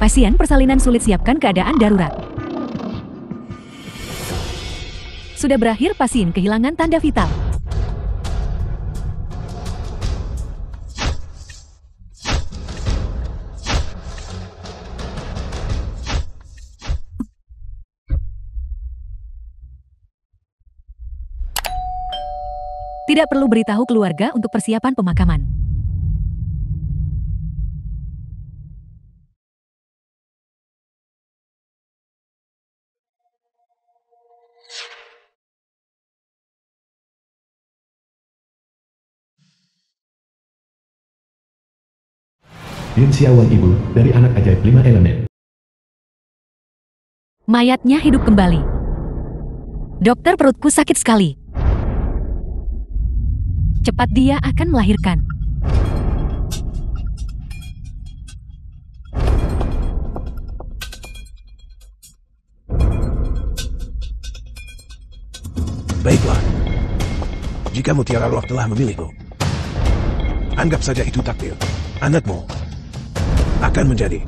Pasien persalinan sulit, siapkan keadaan darurat. Sudah berakhir, pasien kehilangan tanda vital. Tidak perlu beritahu keluarga untuk persiapan pemakaman. Lin Xiaowan, ibu dari anak ajaib 5 elemen. Mayatnya hidup kembali. Dokter, perutku sakit sekali. Cepat, dia akan melahirkan. Baiklah. Jika Mutiara Roh telah memilihmu, anggap saja itu takdir. Anakmu akan menjadi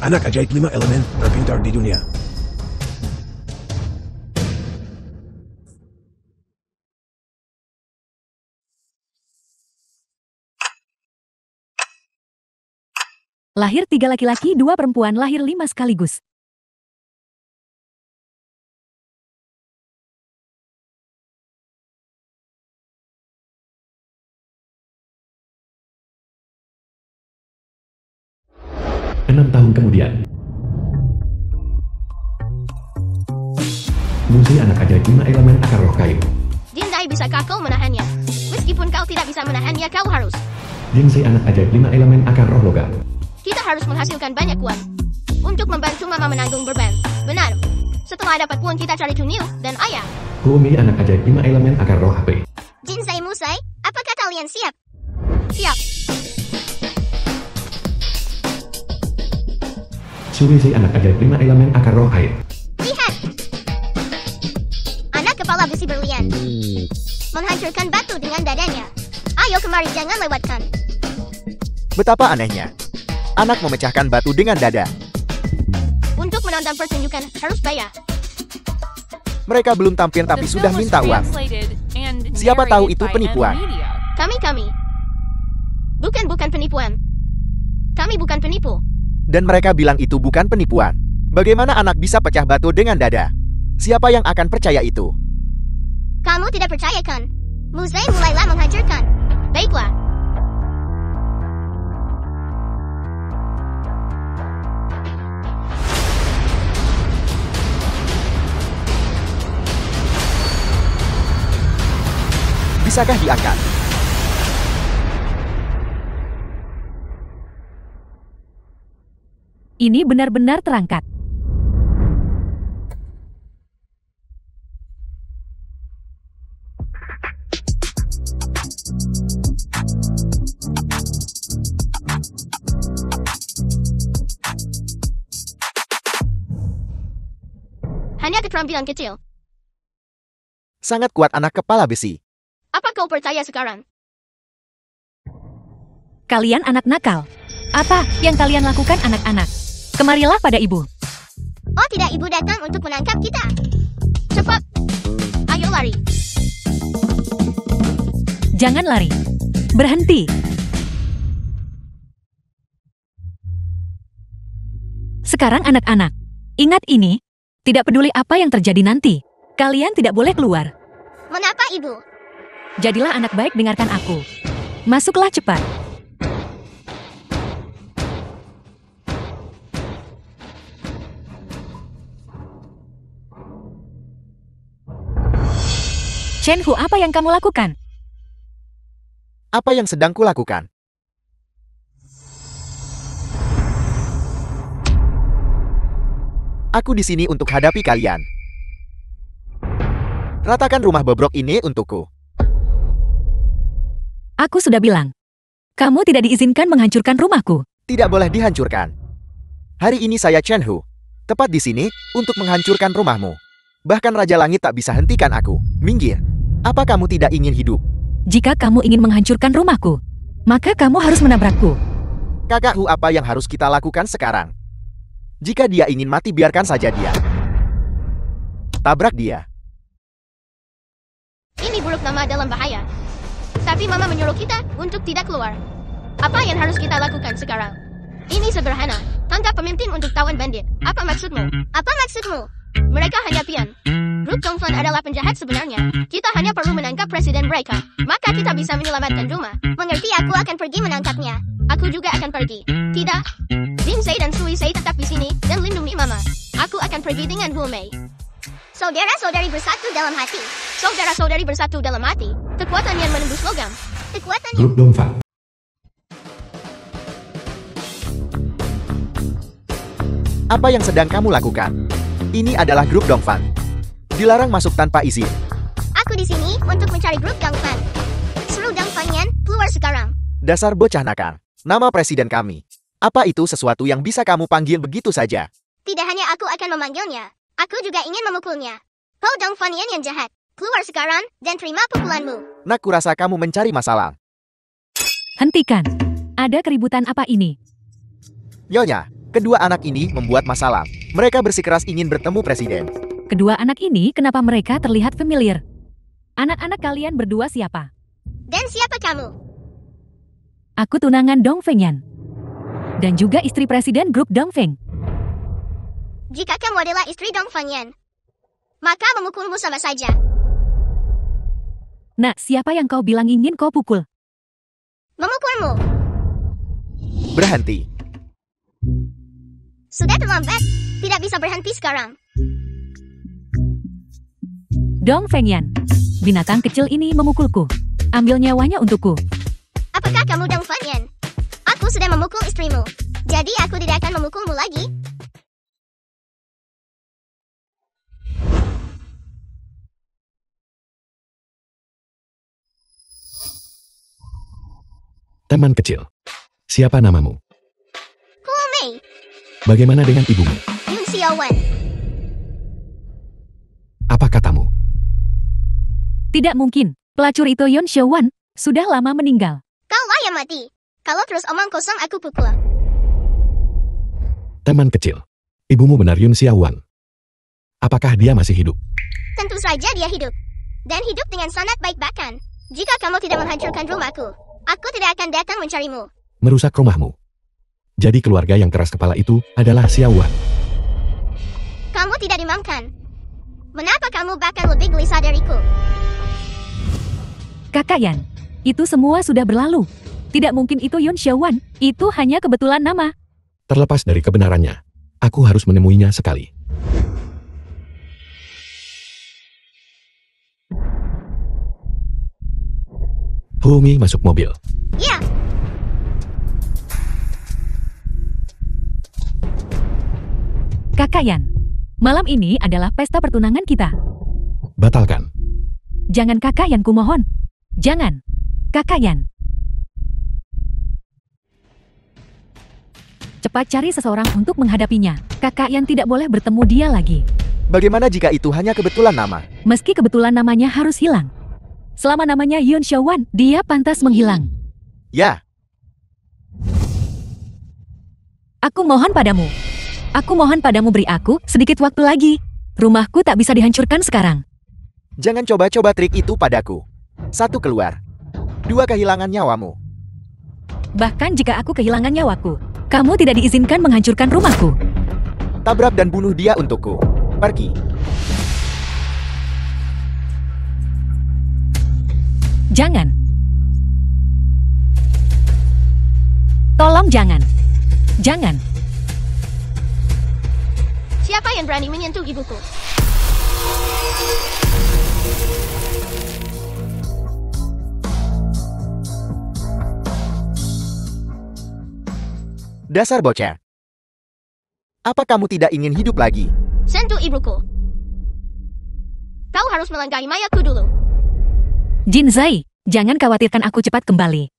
anak ajaib 5 elemen terpintar di dunia. Lahir 3 laki-laki, 2 perempuan, lahir 5 sekaligus. Enam tahun kemudian. Lucy, anak ajaib 5 elemen akar roh kayu. Jinsei, bisakah kau menahannya? Meskipun kau tidak bisa menahannya, kau harus. Jinsei, anak ajaib 5 elemen akar roh logam. Kita harus menghasilkan banyak uang untuk membantu mama menanggung beban. Benar. Setelah dapat uang, kita cari Tunil dan ayah. Kumi, anak ajaib 5 elemen akar roh HP. Jinsei, Musai, apakah kalian siap? Siap. Surisei, anak ajaib 5 elemen akar roh air. Lihat. Anak kepala besi berlian menghancurkan batu dengan dadanya. Ayo kemari, jangan lewatkan. Betapa anehnya. Anak memecahkan batu dengan dada. Untuk menonton pertunjukan harus bayar. Mereka belum tampil tapi sudah minta uang. Siapa tahu itu penipuan. Kami. Bukan penipuan. Kami bukan penipu. Dan mereka bilang itu bukan penipuan. Bagaimana anak bisa pecah batu dengan dada? Siapa yang akan percaya itu? Kamu tidak percaya kan? Musai mulailah menghancurkan. Baiklah. Bisakah diangkat? Ini benar-benar terangkat. Hanya keterampilan kecil. Sangat kuat anak kepala besi. Apa kau percaya sekarang? Kalian anak nakal. Apa yang kalian lakukan, anak-anak? Kemarilah pada ibu. Oh tidak, ibu datang untuk menangkap kita. Cepat. Ayo lari. Jangan lari. Berhenti. Sekarang anak-anak, ingat ini. Tidak peduli apa yang terjadi nanti. Kalian tidak boleh keluar. Mengapa, ibu? Jadilah anak baik, dengarkan aku. Masuklah cepat. Shenhu, apa yang kamu lakukan? Apa yang sedang kulakukan? Aku di sini untuk hadapi kalian. Ratakan rumah bobrok ini untukku. Aku sudah bilang. Kamu tidak diizinkan menghancurkan rumahku. Tidak boleh dihancurkan. Hari ini saya Shenhu. Tepat di sini untuk menghancurkan rumahmu. Bahkan Raja Langit tak bisa hentikan aku. Minggir. Apa kamu tidak ingin hidup? Jika kamu ingin menghancurkan rumahku, maka kamu harus menabrakku. Kakak Hu, apa yang harus kita lakukan sekarang? Jika dia ingin mati, biarkan saja dia. Tabrak dia. Ini buruk nama dalam bahaya. Tapi Mama menyuruh kita untuk tidak keluar. Apa yang harus kita lakukan sekarang? Ini sederhana. Tangkap pemimpin untuk tawan bandit. Apa maksudmu? Apa maksudmu? Mereka hanya pion. Grup Dongfan adalah penjahat sebenarnya. Kita hanya perlu menangkap presiden mereka. Maka kita bisa menyelamatkan rumah. Mengerti? Aku akan pergi menangkapnya. Aku juga akan pergi. Tidak. Dimsei dan Suisei tetap di sini dan lindungi Mama. Aku akan pergi dengan Bulmei. Saudara-saudari bersatu dalam hati. Saudara-saudari bersatu dalam hati. Kekuatan yang menembus logam. Kekuatan yang... Grup Dongfang. Apa yang sedang kamu lakukan? Ini adalah grup Dongfan. Dilarang masuk tanpa izin. Aku di sini untuk mencari grup Dongfan. Suruh Dongfanyan keluar sekarang. Dasar bocah nakal. Nama presiden kami. Apa itu sesuatu yang bisa kamu panggil begitu saja? Tidak hanya aku akan memanggilnya. Aku juga ingin memukulnya. Ho Dongfanyan yang jahat. Keluar sekarang dan terima pukulanmu. Nak, kurasa kamu mencari masalah. Hentikan. Ada keributan apa ini? Nyonya, kedua anak ini membuat masalah. Mereka bersikeras ingin bertemu presiden. Kedua anak ini kenapa mereka terlihat familiar? Anak-anak kalian berdua siapa? Dan siapa kamu? Aku tunangan Dongfengyan. Dan juga istri presiden grup Dongfeng. Jika kamu adalah istri Dongfanyan, maka memukulmu sama saja. Nah, siapa yang kau bilang ingin kau pukul? Memukulmu. Berhenti. Sudah terlambat. Tidak bisa berhenti sekarang. Dongfengyan. Binatang kecil ini memukulku. Ambil nyawanya untukku. Apakah kamu Dongfanyan? Aku sudah memukul istrimu. Jadi aku tidak akan memukulmu lagi. Teman kecil. Siapa namamu? Hulmei. Bagaimana dengan ibumu? Yun Xiaowan. Apa katamu? Tidak mungkin. Pelacur itu Yon Xiaowan sudah lama meninggal. Kau lah yang mati. Kalau terus omong kosong aku pukul. Teman kecil. Ibumu benar Yun Xiaowan. Apakah dia masih hidup? Tentu saja dia hidup. Dan hidup dengan sangat baik bahkan. Jika kamu tidak menghancurkan rumahku, aku tidak akan datang mencarimu. Merusak rumahmu. Jadi keluarga yang keras kepala itu adalah Xiaowan. Kamu tidak dimaafkan. Mengapa kamu bahkan lebih gelisah dariku? Kakak Yan, itu semua sudah berlalu. Tidak mungkin itu Yon Xiaowan. Itu hanya kebetulan nama. Terlepas dari kebenarannya, aku harus menemuinya sekali. Humi masuk mobil. Ya, Kakak Yan, malam ini adalah pesta pertunangan kita. Batalkan. Jangan Kakak Yan, kumohon. Jangan. Kakak Yan. Cepat cari seseorang untuk menghadapinya. Kakak Yan tidak boleh bertemu dia lagi. Bagaimana jika itu hanya kebetulan nama? Meski kebetulan namanya harus hilang. Selama namanya Yun Xiaowan, dia pantas menghilang. Ya, Aku mohon padamu. Aku mohon padamu, beri aku sedikit waktu lagi. Rumahku tak bisa dihancurkan sekarang. jangan coba-coba trik itu padaku. 1, keluar. 2, kehilangan nyawamu. Bahkan jika aku kehilangan nyawaku, kamu tidak diizinkan menghancurkan rumahku. Tabrak dan bunuh dia untukku. Pergi. Jangan. Tolong jangan. Jangan. siapa yang berani menyentuh ibuku? Dasar bocah. Apa kamu tidak ingin hidup lagi? Sentuh ibuku. Kau harus melangkahi mayatku dulu. Jin Zai, jangan khawatirkan, aku cepat kembali.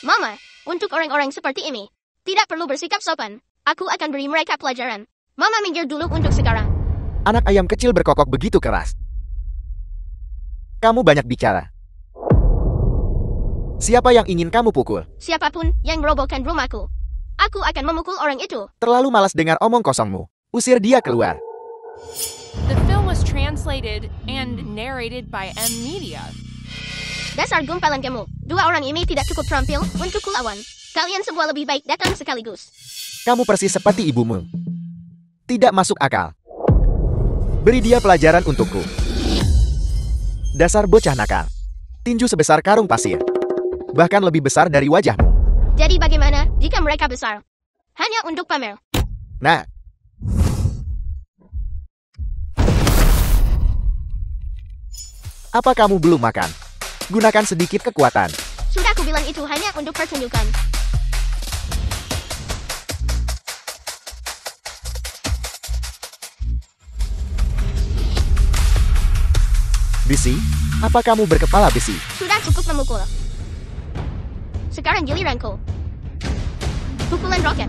Mama, untuk orang-orang seperti ini, tidak perlu bersikap sopan. Aku akan beri mereka pelajaran. Mama minggir dulu untuk sekarang. Anak ayam kecil berkokok begitu keras. Kamu banyak bicara. Siapa yang ingin kamu pukul? Siapapun yang merobohkan rumahku, aku akan memukul orang itu. Terlalu malas dengar omong kosongmu. Usir dia keluar. The film was translated and narrated by M Media. Dasar gumpalan kamu. Dua orang ini tidak cukup terampil untuk kulawan. Kalian semua lebih baik datang sekaligus. Kamu persis seperti ibumu. Tidak masuk akal. Beri dia pelajaran untukku. Dasar bocah nakal. Tinju sebesar karung pasir. Bahkan lebih besar dari wajahmu. Jadi bagaimana jika mereka besar? Hanya untuk pamer. Nah. Apa kamu belum makan? Gunakan sedikit kekuatan. Sudah aku bilang itu hanya untuk pertunjukan. Besi, apa kamu berkepala besi? Sudah cukup memukul. Sekarang giliranku. Pukulan roket.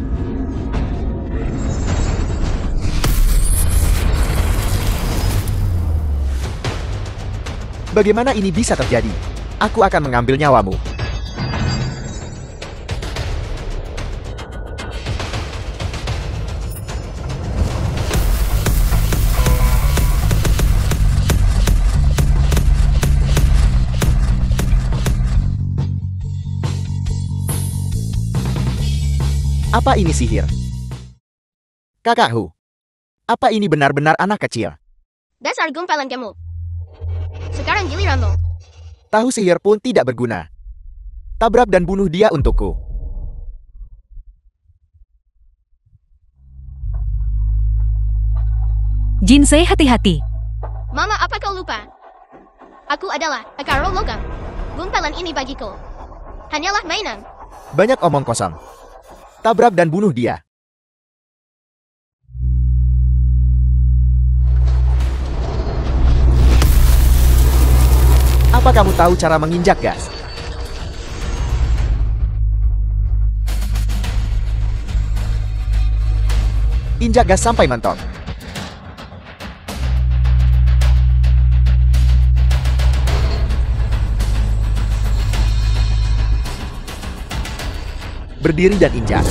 Bagaimana ini bisa terjadi? Aku akan mengambil nyawamu. Apa ini sihir? Kakakku, apa ini benar-benar anak kecil? Dasar gumpalan kamu. Sekarang giliranmu. Tahu sihir pun tidak berguna. Tabrak dan bunuh dia untukku. Jinsei, hati-hati. Mama, apa kau lupa? Aku adalah Akaro Logam. Gumpalan ini bagiku hanyalah mainan. Banyak omong kosong. Tabrak dan bunuh dia. Apa kamu tahu cara menginjak gas? Injak gas sampai mentok. Berdiri dan injak.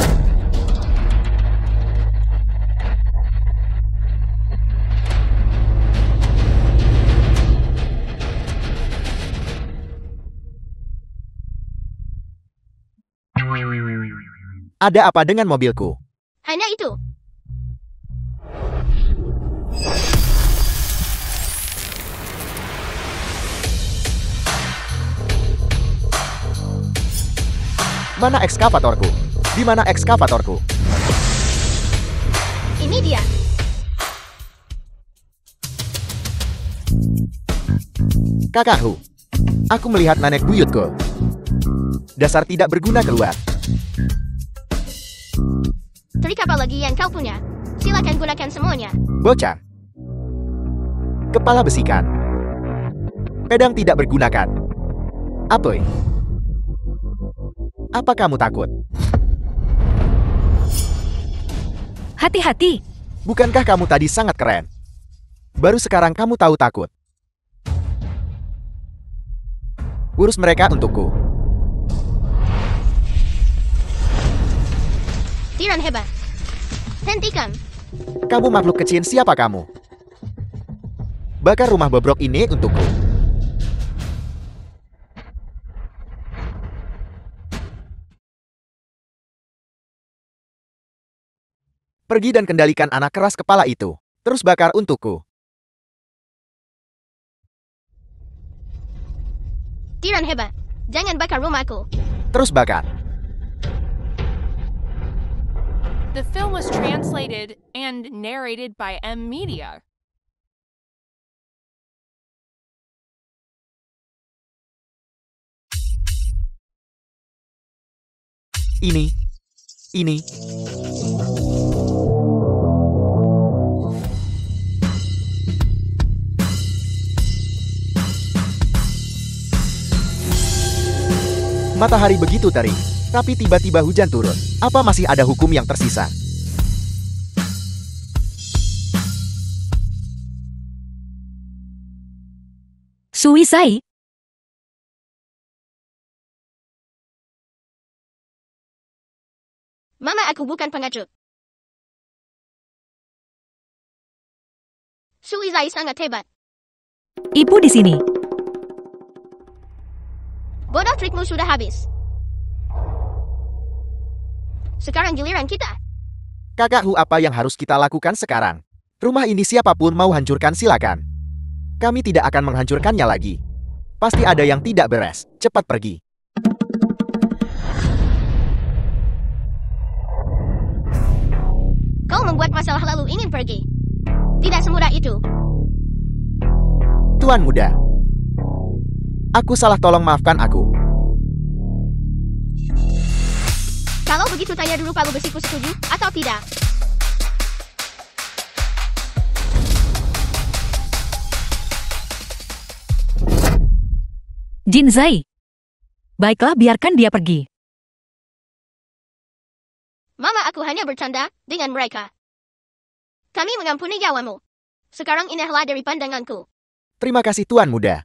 Ada apa dengan mobilku? Hanya itu. Mana ekskavatorku? Di mana ekskavatorku? Ini dia. Kakakku, aku melihat nenek buyutku. Dasar tidak berguna keluar. Trik apa lagi yang kau punya? Silakan gunakan semuanya. Bocah. Kepala besikan. Pedang tidak bergunakan. Apoy. Apa kamu takut? Hati-hati. Bukankah kamu tadi sangat keren? Baru sekarang kamu tahu takut. Urus mereka untukku. Tiran hebat. Hentikan. Kamu makhluk kecil, siapa kamu? Bakar rumah bobrok ini untukku. Pergi dan kendalikan anak keras kepala itu. Terus bakar untukku. Tiran hebat. Jangan bakar rumahku. Terus bakar. The film was translated and narrated by M Media. Ini. Matahari begitu terik, tapi tiba-tiba hujan turun. Apa masih ada hukum yang tersisa? Suisai, Mama aku bukan pengecut. Suizai sangat hebat. Ibu di sini. Bodoh, trikmu sudah habis. Sekarang giliran kita. Kakak Hu, apa yang harus kita lakukan sekarang? Rumah ini siapapun mau hancurkan silakan. Kami tidak akan menghancurkannya lagi. Pasti ada yang tidak beres. Cepat pergi. Kau membuat masalah lalu ingin pergi. Tidak semudah itu. Tuan muda. Aku salah, tolong maafkan aku. Kalau begitu tanya dulu palu besiku setuju atau tidak. Jinzai. Baiklah, biarkan dia pergi. Mama aku hanya bercanda dengan mereka. Kami mengampuni nyawamu. Sekarang ingatlah dari pandanganku. Terima kasih tuan muda.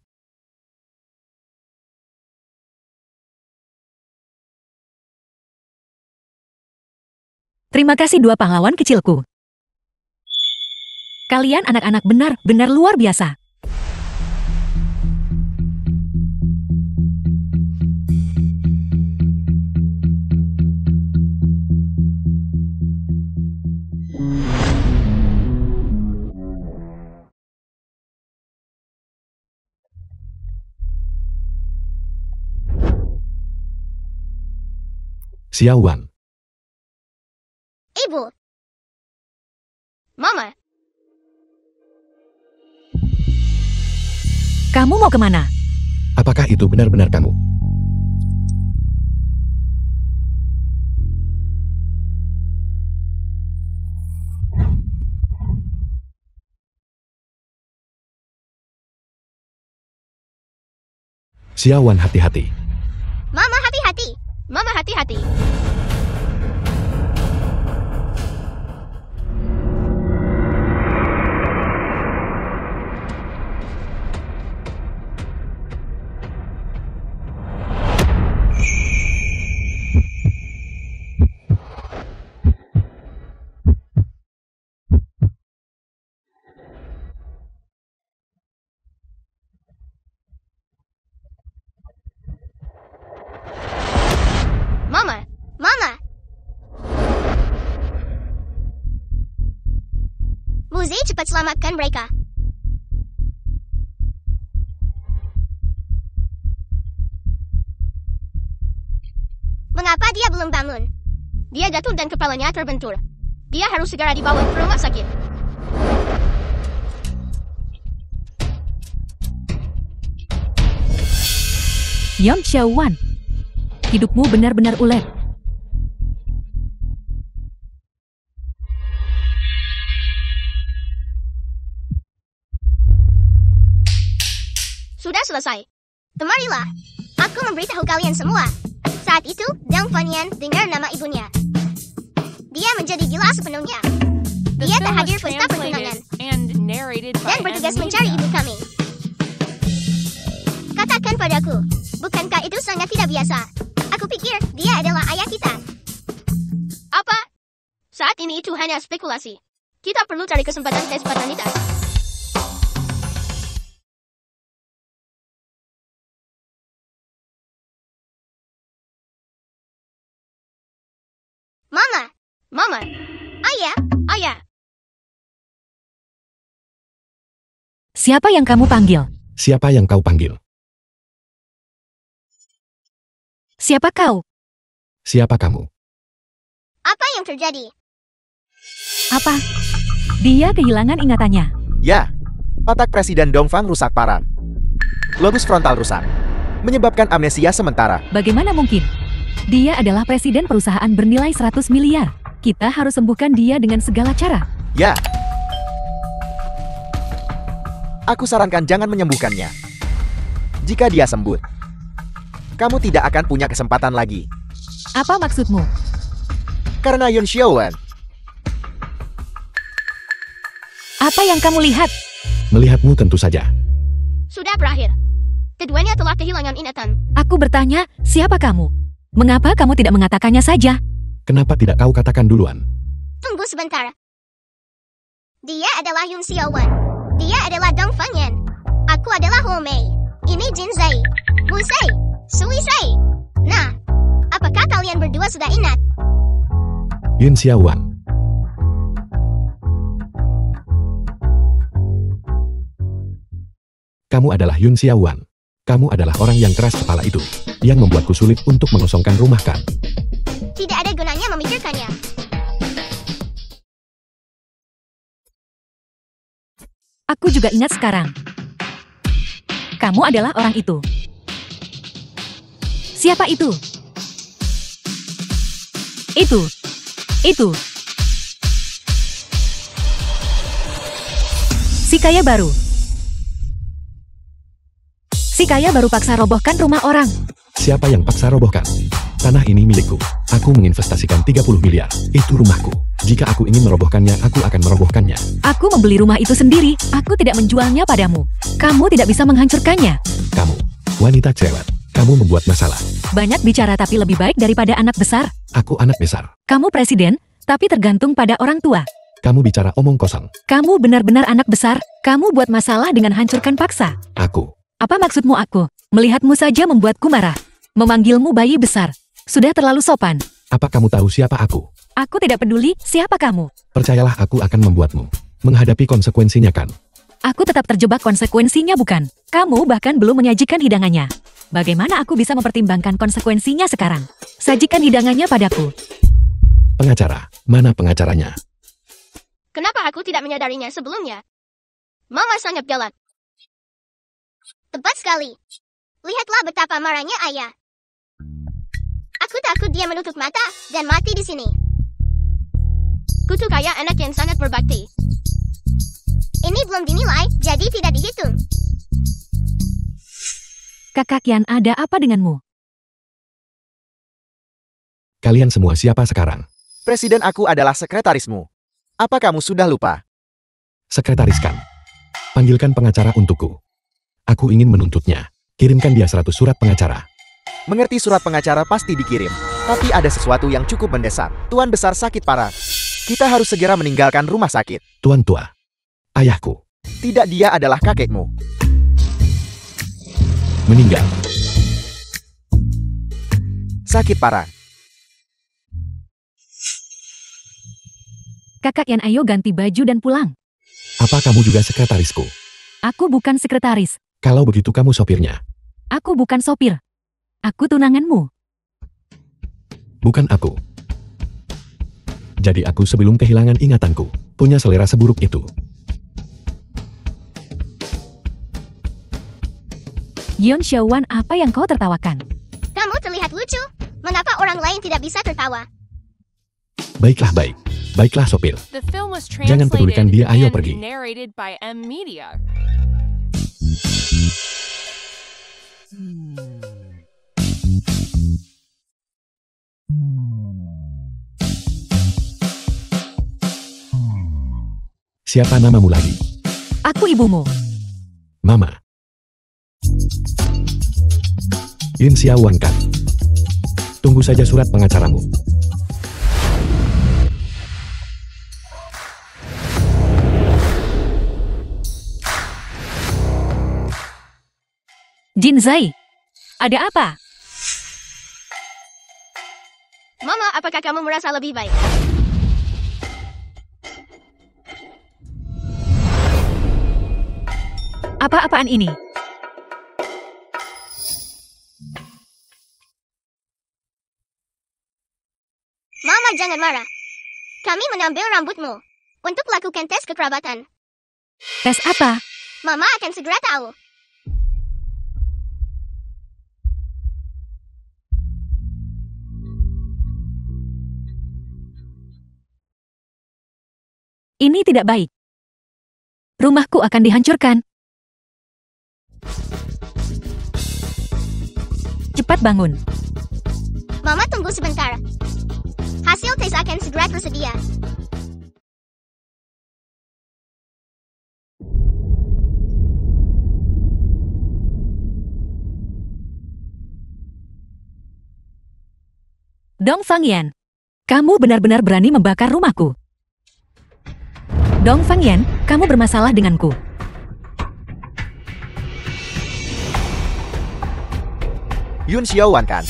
Terima kasih dua pahlawan kecilku. Kalian anak-anak benar-benar luar biasa. Xiaowan. Ibu. Mama. Kamu mau kemana? Apakah itu benar-benar kamu? Xiaowan, hati-hati. Mama hati-hati. Mama hati-hati. Mama. Mama. Muzi, cepat selamatkan mereka. Mengapa dia belum bangun? Dia jatuh dan kepalanya terbentur. Dia harus segera dibawa ke rumah sakit. Yon Xiaowan. Hidupmu benar-benar ulet. Sudah selesai. Kemarilah. Aku memberitahu kalian semua. Saat itu, Dong Fanyan dengar nama ibunya. Dia menjadi gila sepenuhnya. The Dia film tak was hadir pesta pertunangan translated and narrated by dan bertugas Amelia. mencari ibu kami. Katakan padaku, bukankah itu sangat tidak biasa? Aku pikir dia adalah ayah kita. Apa? Saat ini itu hanya spekulasi. Kita perlu cari kesempatan tes paternitas. Mama, Mama, Ayah, Ayah. Siapa yang kamu panggil? Siapa yang kau panggil? Siapa kau? Siapa kamu? Apa yang terjadi? Apa? Dia kehilangan ingatannya. Ya, otak Presiden Dongfang rusak parah. Lobus frontal rusak, menyebabkan amnesia sementara. Bagaimana mungkin? Dia adalah presiden perusahaan bernilai 100 miliar. Kita harus sembuhkan dia dengan segala cara. Ya. Aku sarankan jangan menyembuhkannya. Jika dia sembuh, kamu tidak akan punya kesempatan lagi. Apa maksudmu? Karena Yun Xiaowan, Apa yang kamu lihat? Melihatmu tentu saja. Sudah berakhir. Keduanya telah kehilangan ingatan. Aku bertanya, siapa kamu? Mengapa kamu tidak mengatakannya saja? Kenapa tidak kau katakan duluan? Tunggu sebentar. Dia adalah Yun Xiaowan. Dia adalah Dong Fengyan. Aku adalah Huo Mei. Ini Jin Zai. Wu Sai. Sui Sai. Nah, apakah kalian berdua sudah ingat? Yun Xiaowan. Kamu adalah Yun Xiaowan. Kamu adalah orang yang keras kepala itu, yang membuatku sulit untuk mengosongkan rumah Kan. Tidak ada gunanya memikirkannya. Aku juga ingat sekarang. Kamu adalah orang itu. Siapa itu? Itu. Si kaya baru. Si kaya baru paksa robohkan rumah orang. Siapa yang paksa robohkan? Tanah ini milikku. Aku menginvestasikan 30 miliar. Itu rumahku. Jika aku ingin merobohkannya, aku akan merobohkannya. Aku membeli rumah itu sendiri. Aku tidak menjualnya padamu. Kamu tidak bisa menghancurkannya. Kamu, wanita cerewet. Kamu membuat masalah. Banyak bicara tapi lebih baik daripada anak besar. Aku anak besar. Kamu presiden, tapi tergantung pada orang tua. Kamu bicara omong kosong. Kamu benar-benar anak besar. Kamu buat masalah dengan hancurkan paksa. Aku. Apa maksudmu aku? Melihatmu saja membuatku marah. Memanggilmu bayi besar. Sudah terlalu sopan. Apa kamu tahu siapa aku? Aku tidak peduli siapa kamu. Percayalah, aku akan membuatmu menghadapi konsekuensinya, Kan. Aku tetap terjebak konsekuensinya, bukan? Kamu bahkan belum menyajikan hidangannya. Bagaimana aku bisa mempertimbangkan konsekuensinya sekarang? Sajikan hidangannya padaku. Pengacara, mana pengacaranya? Kenapa aku tidak menyadarinya sebelumnya? Mama sangat galak. Tepat sekali. Lihatlah betapa marahnya ayah. Aku takut dia menutup mata dan mati di sini. Kutu kaya anak yang sangat berbakti. Ini belum dinilai, jadi tidak dihitung. Kakak Yan, ada apa denganmu? Kalian semua siapa sekarang? Presiden aku adalah sekretarismu. Apa kamu sudah lupa? Sekretaris Kan. Panggilkan pengacara untukku. Aku ingin menuntutnya. Kirimkan dia 100 surat pengacara. Mengerti, surat pengacara pasti dikirim. Tapi ada sesuatu yang cukup mendesak. Tuan besar sakit parah. Kita harus segera meninggalkan rumah sakit. Tuan tua. Ayahku. Tidak, dia adalah kakekmu. Meninggal. Sakit parah. Kakak Yan, ayo ganti baju dan pulang. Apa kamu juga sekretarisku? Aku bukan sekretaris. Kalau begitu kamu sopirnya. Aku bukan sopir. Aku tunanganmu. Bukan aku. Jadi aku sebelum kehilangan ingatanku, punya selera seburuk itu. Yun Xiaowan, apa yang kau tertawakan? Kamu terlihat lucu. Mengapa orang lain tidak bisa tertawa? Baiklah, baik. Baiklah, sopir. The film was Jangan pedulikan translated dia, ayo and pergi. narrated by M Media. Siapa namamu lagi? Aku ibumu. Mama. Yun Xiaowan Kan. Tunggu saja surat pengacaramu. Jin Zai. Ada apa? Mama, apakah kamu merasa lebih baik? Apa-apaan ini? Mama, jangan marah. Kami mengambil rambutmu untuk lakukan tes kekerabatan. Tes apa? Mama akan segera tahu. Ini tidak baik. Rumahku akan dihancurkan. Cepat bangun. Mama, tunggu sebentar. Hasil tes akan segera tersedia. Dong Fengyan. Kamu benar-benar berani membakar rumahku. Dong Fangyan, kamu bermasalah denganku. Yun Xiaowan kan?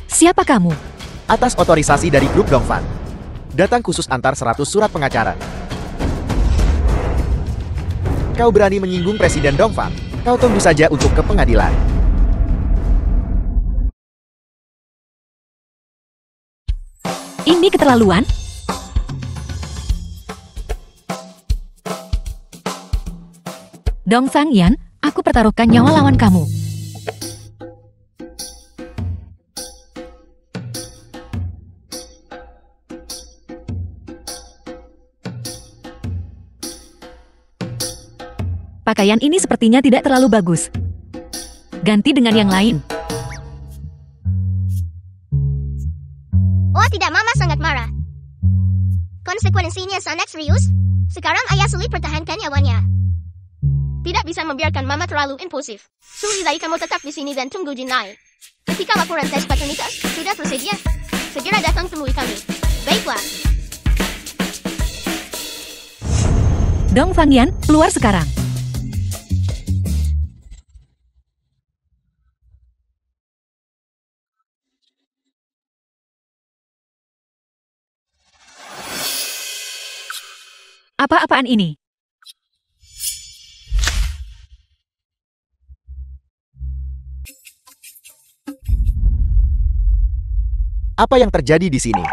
Siapa kamu? Atas otorisasi dari grup Dongfan. Datang khusus antar 100 surat pengacara. Kau berani menyinggung Presiden Dongfan? Kau tunggu saja untuk ke pengadilan. Ini keterlaluan. Dong Fangyan, aku pertaruhkan nyawa lawan kamu. Pakaian ini sepertinya tidak terlalu bagus. Ganti dengan yang lain. Oh tidak, Mama sangat marah. Konsekuensinya sangat serius. Sekarang ayah sulit pertahankan nyawanya. Tidak bisa membiarkan Mama terlalu impulsif. Lebih baik kamu tetap di sini dan tunggu Jinai. Ketika laporan tes paternitas sudah tersedia, segera datang temui kami. Baiklah. Dong Fangyan, keluar sekarang. Apa-apaan ini? Apa yang terjadi di sini?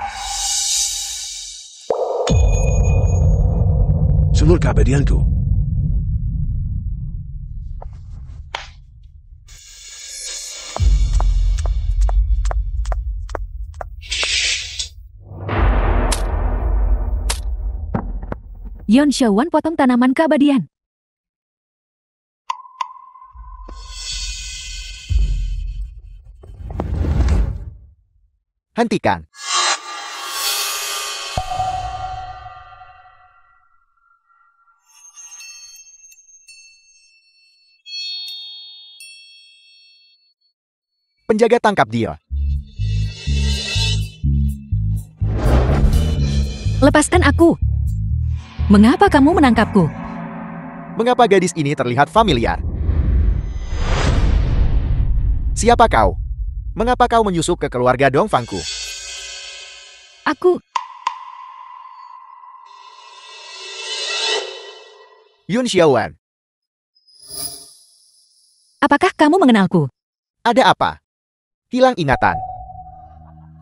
Seluruh keabadianku. Yon Xiaowan potong tanaman keabadian. Hentikan. Penjaga tangkap dia. Lepaskan aku. Mengapa kamu menangkapku? Mengapa gadis ini terlihat familiar? Siapa kau? Mengapa kau menyusup ke keluarga Dongfangku? Aku... Yun Xiaowan, Apakah kamu mengenalku? ada apa? Hilang ingatan.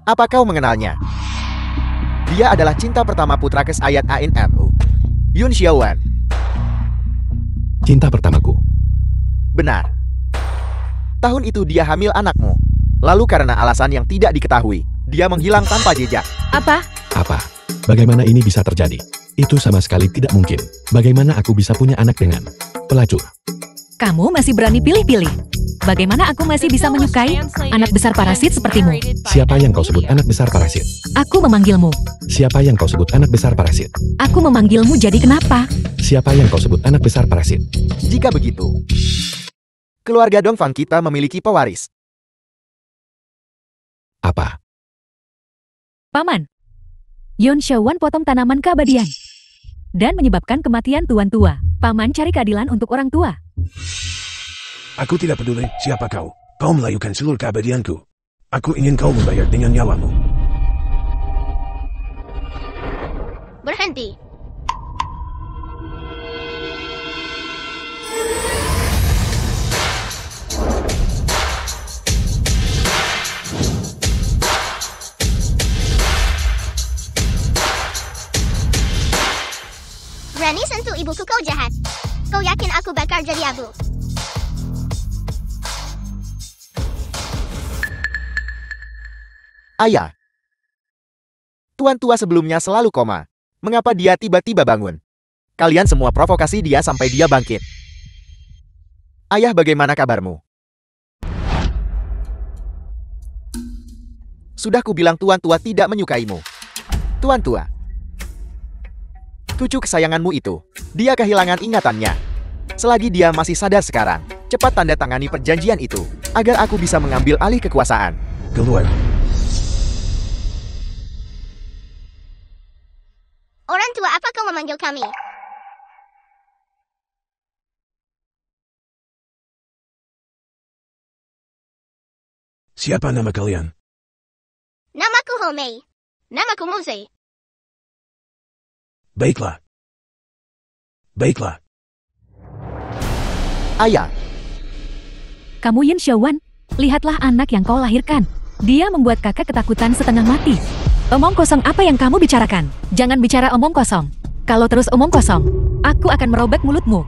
Apa kau mengenalnya? Dia adalah cinta pertama putra Kesayat ANMU. Yun Xiaowan. Cinta pertamaku. Benar. Tahun itu dia hamil anakmu. Lalu karena alasan yang tidak diketahui, dia menghilang tanpa jejak. Apa? Apa? Bagaimana ini bisa terjadi? Itu sama sekali tidak mungkin. Bagaimana aku bisa punya anak dengan pelacur? Kamu masih berani pilih-pilih. Bagaimana aku masih bisa menyukai anak besar parasit sepertimu? Siapa yang kau sebut anak besar parasit? Aku memanggilmu. Siapa yang kau sebut anak besar parasit? Aku memanggilmu jadi kenapa? Siapa yang kau sebut anak besar parasit? Jika begitu, keluarga Dongfang kita memiliki pewaris. Apa? Paman. Yon Xiaowan potong tanaman keabadian. Dan menyebabkan kematian tuan tua. Paman cari keadilan untuk orang tua. Aku tidak peduli siapa kau. Kau melayukan seluruh keabadianku. Aku ingin kau membayar dengan nyawamu. Berhenti. Berani sentuh ibuku, kau jahat. Kau yakin aku bakar jadi abu? Ayah. Tuan tua sebelumnya selalu koma. Mengapa dia tiba-tiba bangun? Kalian semua provokasi dia sampai dia bangkit. Ayah, bagaimana kabarmu? Sudah kubilang tuan tua tidak menyukaimu. Tuan tua. Cucu kesayanganmu itu, dia kehilangan ingatannya. Selagi dia masih sadar sekarang, cepat tanda tangani perjanjian itu, agar aku bisa mengambil alih kekuasaan. Keluar. kau memanggil kami? Siapa nama kalian? Namaku Homei. Namaku Mose. Baiklah. Baiklah. Ayah, Kamu Yin Xiaowan, lihatlah anak yang kau lahirkan. Dia membuat kakak ketakutan setengah mati. Omong kosong apa yang kamu bicarakan? Jangan bicara omong kosong. Kalau terus omong kosong, aku akan merobek mulutmu.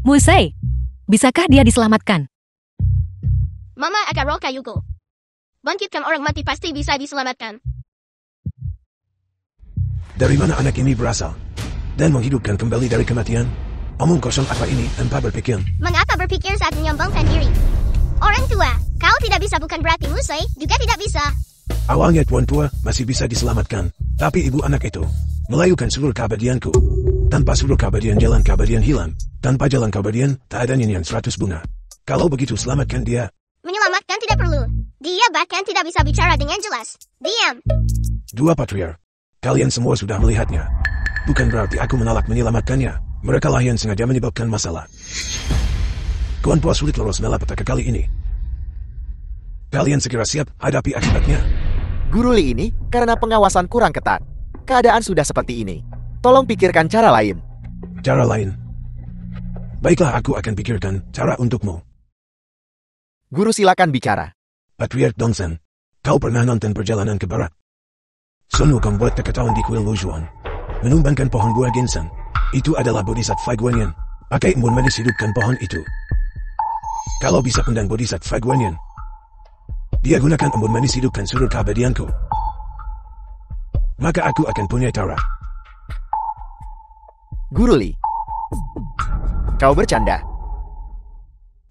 Musei, bisakah dia diselamatkan? Mama akan roh kayuku. Bangkitkan orang mati pasti bisa diselamatkan. Dari mana anak ini berasal? Dan menghidupkan kembali dari kematian? Omong kosong apa ini tanpa berpikir? Mengapa berpikir saat menyambangkan diri? Orang tua, kau tidak bisa bukan berarti Musei juga tidak bisa. Awalnya tuan tua masih bisa diselamatkan. Tapi ibu anak itu melayukan seluruh keabadianku. Tanpa seluruh keabadian jalan keabadian hilang. Tanpa jalan keabadian tak ada nyanyian 100 bunga. Kalau begitu selamatkan dia. Menyelamatkan tidak perlu. Dia bahkan tidak bisa bicara dengan jelas. Diam. Dua patriar. Kalian semua sudah melihatnya. Bukan berarti aku menolak menyelamatkannya. Mereka lah yang sengaja menyebabkan masalah. Tuan tua sulit lolos malapetaka kali ini. Kalian segera siap hadapi akibatnya. Guru Li ini karena pengawasan kurang ketat. Keadaan sudah seperti ini. Tolong pikirkan cara lain. Cara lain. Baiklah, aku akan pikirkan cara untukmu. Guru silakan bicara. Patriark Dongsen, kau pernah nonton perjalanan ke barat? Sun Wukong buat keketahuan di kuil Lujuan. Menumbangkan pohon buah ginseng. Itu adalah Bodhisattva Guanyin. Pakai embun medis hidupkan pohon itu. Kalau bisa undang Bodhisattva Guanyin, dia gunakan embun manis hidupkan seluruh keabadianku. Maka aku akan punya cara. Guru Li, kau bercanda.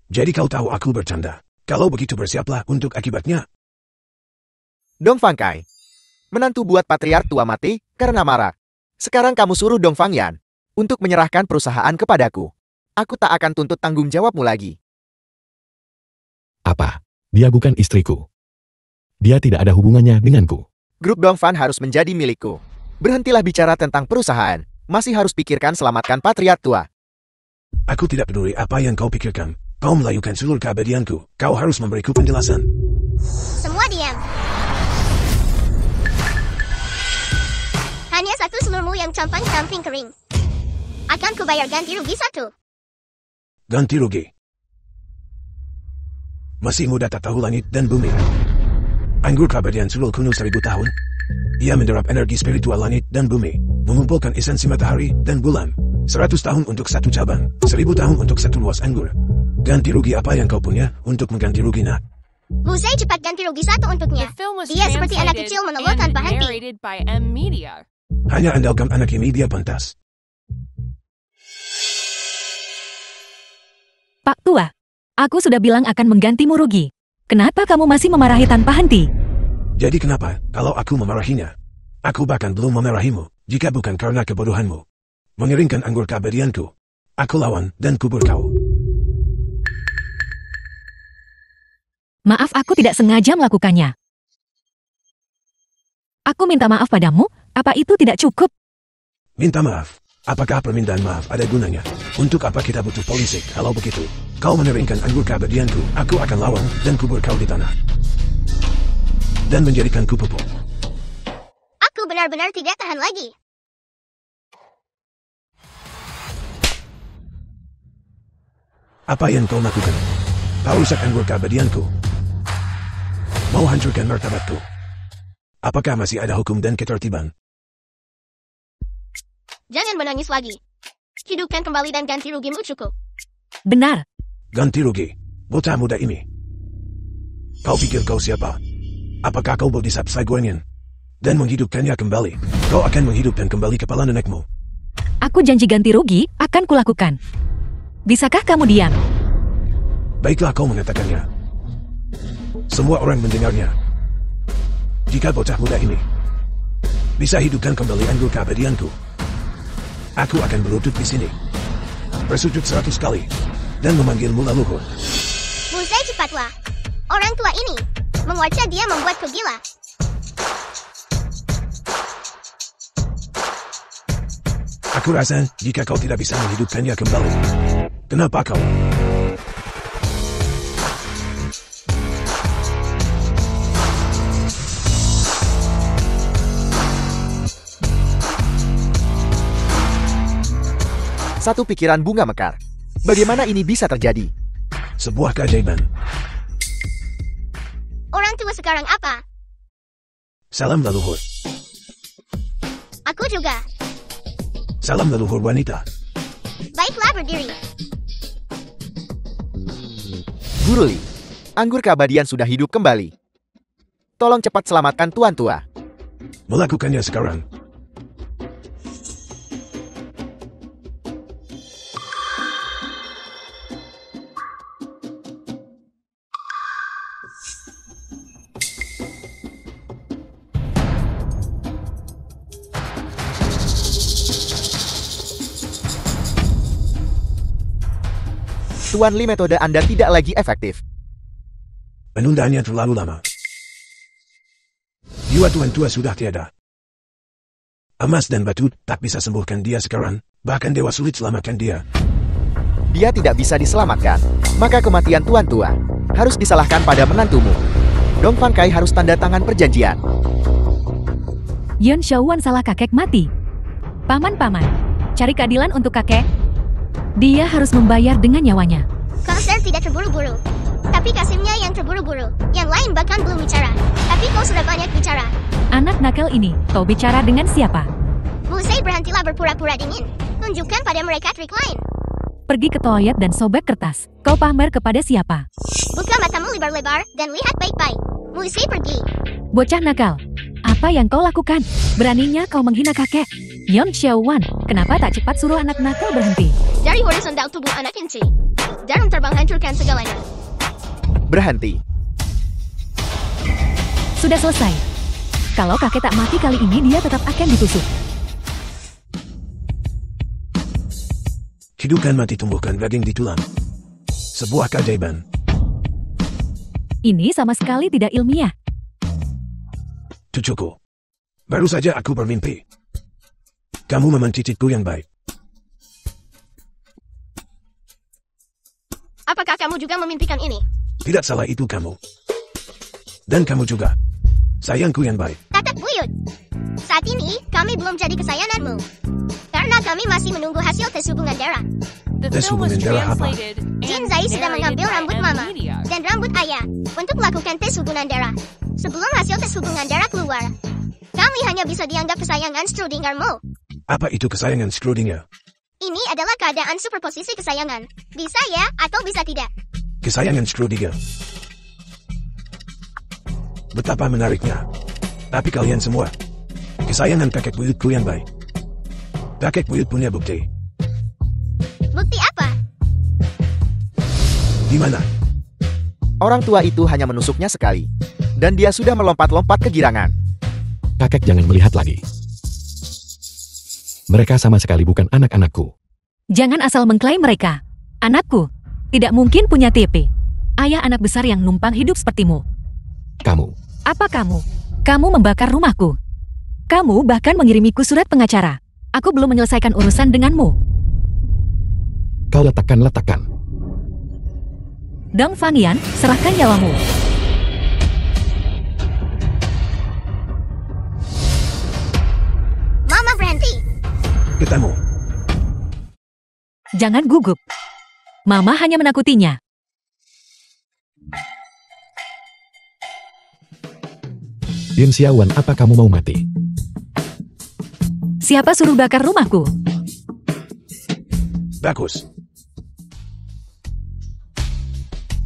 Jadi kau tahu aku bercanda. Kalau begitu bersiaplah untuk akibatnya. Dong Fang Kai, menantu buat patriark tua mati karena marah. Sekarang kamu suruh Dong Fang Yan untuk menyerahkan perusahaan kepadaku. Aku tak akan tuntut tanggung jawabmu lagi. Apa? Dia bukan istriku. Dia tidak ada hubungannya denganku. Grup Dong Fan harus menjadi milikku. Berhentilah bicara tentang perusahaan. Masih harus pikirkan selamatkan patriark tua. Aku tidak peduli apa yang kau pikirkan. Kau melayukan seluruh keabadianku. Kau harus memberiku penjelasan. Semua diam. Hanya satu seluruhmu yang camping kering. Akan kubayar ganti rugi 1. Ganti rugi. Masih muda tak tahu langit dan bumi. Anggur keabadian sulul kuno 1000 tahun. Ia menderap energi spiritual langit dan bumi. Mengumpulkan esensi matahari dan bulan. 100 tahun untuk satu cabang. 1000 tahun untuk satu luas anggur. Ganti rugi apa yang kau punya untuk mengganti rugi nak? Musei cepat ganti rugi 1 untuknya. The film was Dia seperti anak translated kecil mengeluh tanpa and henti. narrated by M Media. Hanya andalkan anak ini dia pantas. Pak Tua, aku sudah bilang akan menggantimu rugi. Kenapa kamu masih memarahi tanpa henti? Jadi kenapa kalau aku memarahinya? Aku bahkan belum memarahimu jika bukan karena kebodohanmu. Mengeringkan anggur keabadianku. Aku lawan dan kubur kau. Maaf, aku tidak sengaja melakukannya. Aku minta maaf padamu, apa itu tidak cukup? Minta maaf. Apakah permintaan maaf ada gunanya? Untuk apa kita butuh polisi? Kalau begitu, kau mengeringkan anggur keabadianku, aku akan lawan dan kubur kau di tanah. Dan menjadikanku pupuk. Aku benar-benar tidak tahan lagi. Apa yang kau lakukan? Kau rusak anggur keabadianku. Mau hancurkan martabatku. Apakah masih ada hukum dan ketertiban? Jangan menangis lagi. Hidupkan kembali dan ganti rugimu cukup. Benar. Ganti rugi. Bocah muda ini. Kau pikir kau siapa? Apakah kau Bodhisattva Guanyin? Dan menghidupkannya kembali. Kau akan menghidupkan kembali kepala nenekmu. Aku janji ganti rugi akan kulakukan. Bisakah kamu diam? Baiklah kau mengatakannya. Semua orang mendengarnya. Jika bocah muda ini bisa hidupkan kembali anggur keabadianku, aku akan berlutut di sini, bersujud 100 kali, dan memanggilmu leluhur. Musei cepatlah. Orang tua ini, menguatnya dia membuatku gila. Aku rasa jika kau tidak bisa menghidupkannya kembali, kenapa kau? Satu pikiran bunga mekar. Bagaimana ini bisa terjadi? Sebuah keajaiban. Orang tua sekarang apa? Salam leluhur. Aku juga. Salam leluhur wanita. Baiklah berdiri. Guru Li, anggur keabadian sudah hidup kembali. Tolong cepat selamatkan Tuan Tua. Melakukannya sekarang. Tuan Li, metode Anda tidak lagi efektif. Penundaannya terlalu lama. Jiwa Tuan Tua sudah tiada. Emas dan batu tak bisa sembuhkan dia sekarang. Bahkan dewa sulit selamatkan dia. Dia tidak bisa diselamatkan. Maka kematian Tuan Tua harus disalahkan pada menantumu. Dong Fan Kai harus tanda tangan perjanjian. Yan Xiaowan salah kakek mati. Paman-paman, cari keadilan untuk kakek. Dia harus membayar dengan nyawanya. Kauser tidak terburu-buru. Tapi Kasimnya yang terburu-buru. Yang lain bahkan belum bicara. Tapi kau sudah banyak bicara. Anak nakal ini, kau bicara dengan siapa? Musei, berhentilah berpura-pura dingin. Tunjukkan pada mereka trik lain. Pergi ke toilet dan sobek kertas. Kau pamer kepada siapa? Buka matamu lebar-lebar dan lihat baik-baik. Musei, pergi. Bocah nakal, apa yang kau lakukan? Beraninya kau menghina kakek. Yan Xiaowan, kenapa tak cepat suruh anak nakal berhenti? Dari horizontal tubuh anak inci. Jarum terbang hancurkan segalanya. Berhenti. Sudah selesai. Kalau kakek tak mati kali ini, dia tetap akan ditusuk. Hidupkan mati, tumbuhkan daging di tulang. Sebuah keajaiban. Ini sama sekali tidak ilmiah. Cucuku. Baru saja aku bermimpi. Kamu memencicitku yang baik. Apakah kamu juga memimpikan ini? Tidak salah itu kamu. Dan kamu juga. Sayangku yang baik. Kakak buyut. Saat ini, kami belum jadi kesayanganmu. Karena kami masih menunggu hasil tes hubungan darah. The Tes film was hubungan darah apa? translated Jin and Zai sedang narrated mengambil by rambut M. mama Media. dan rambut ayah untuk melakukan tes hubungan darah. Sebelum hasil tes hubungan darah keluar, kami hanya bisa dianggap kesayangan Schrödingermu. Apa itu kesayangan Schrödinger? Ini adalah keadaan superposisi kesayangan. Bisa ya, atau bisa tidak. Kesayangan Schrödinger. Betapa menariknya. Tapi kalian semua, kesayangan kakek buyutku yang baik. Kakek buyut punya bukti. Bukti apa? Di mana? Orang tua itu hanya menusuknya sekali. Dan dia sudah melompat-lompat kegirangan. Kakek jangan melihat lagi. Mereka sama sekali bukan anak-anakku. Jangan asal mengklaim mereka. Anakku, tidak mungkin punya TP. Ayah anak besar yang numpang hidup sepertimu. Kamu, Apa kamu? Kamu membakar rumahku. Kamu bahkan mengirimiku surat pengacara. Aku belum menyelesaikan urusan denganmu. kau letakkan. Dong Fangyan, serahkan nyawamu. Mama berhenti. Ketemu. Jangan gugup. Mama hanya menakutinya. Yan Xiaowan, apa kamu mau mati? Siapa suruh bakar rumahku? Bagus.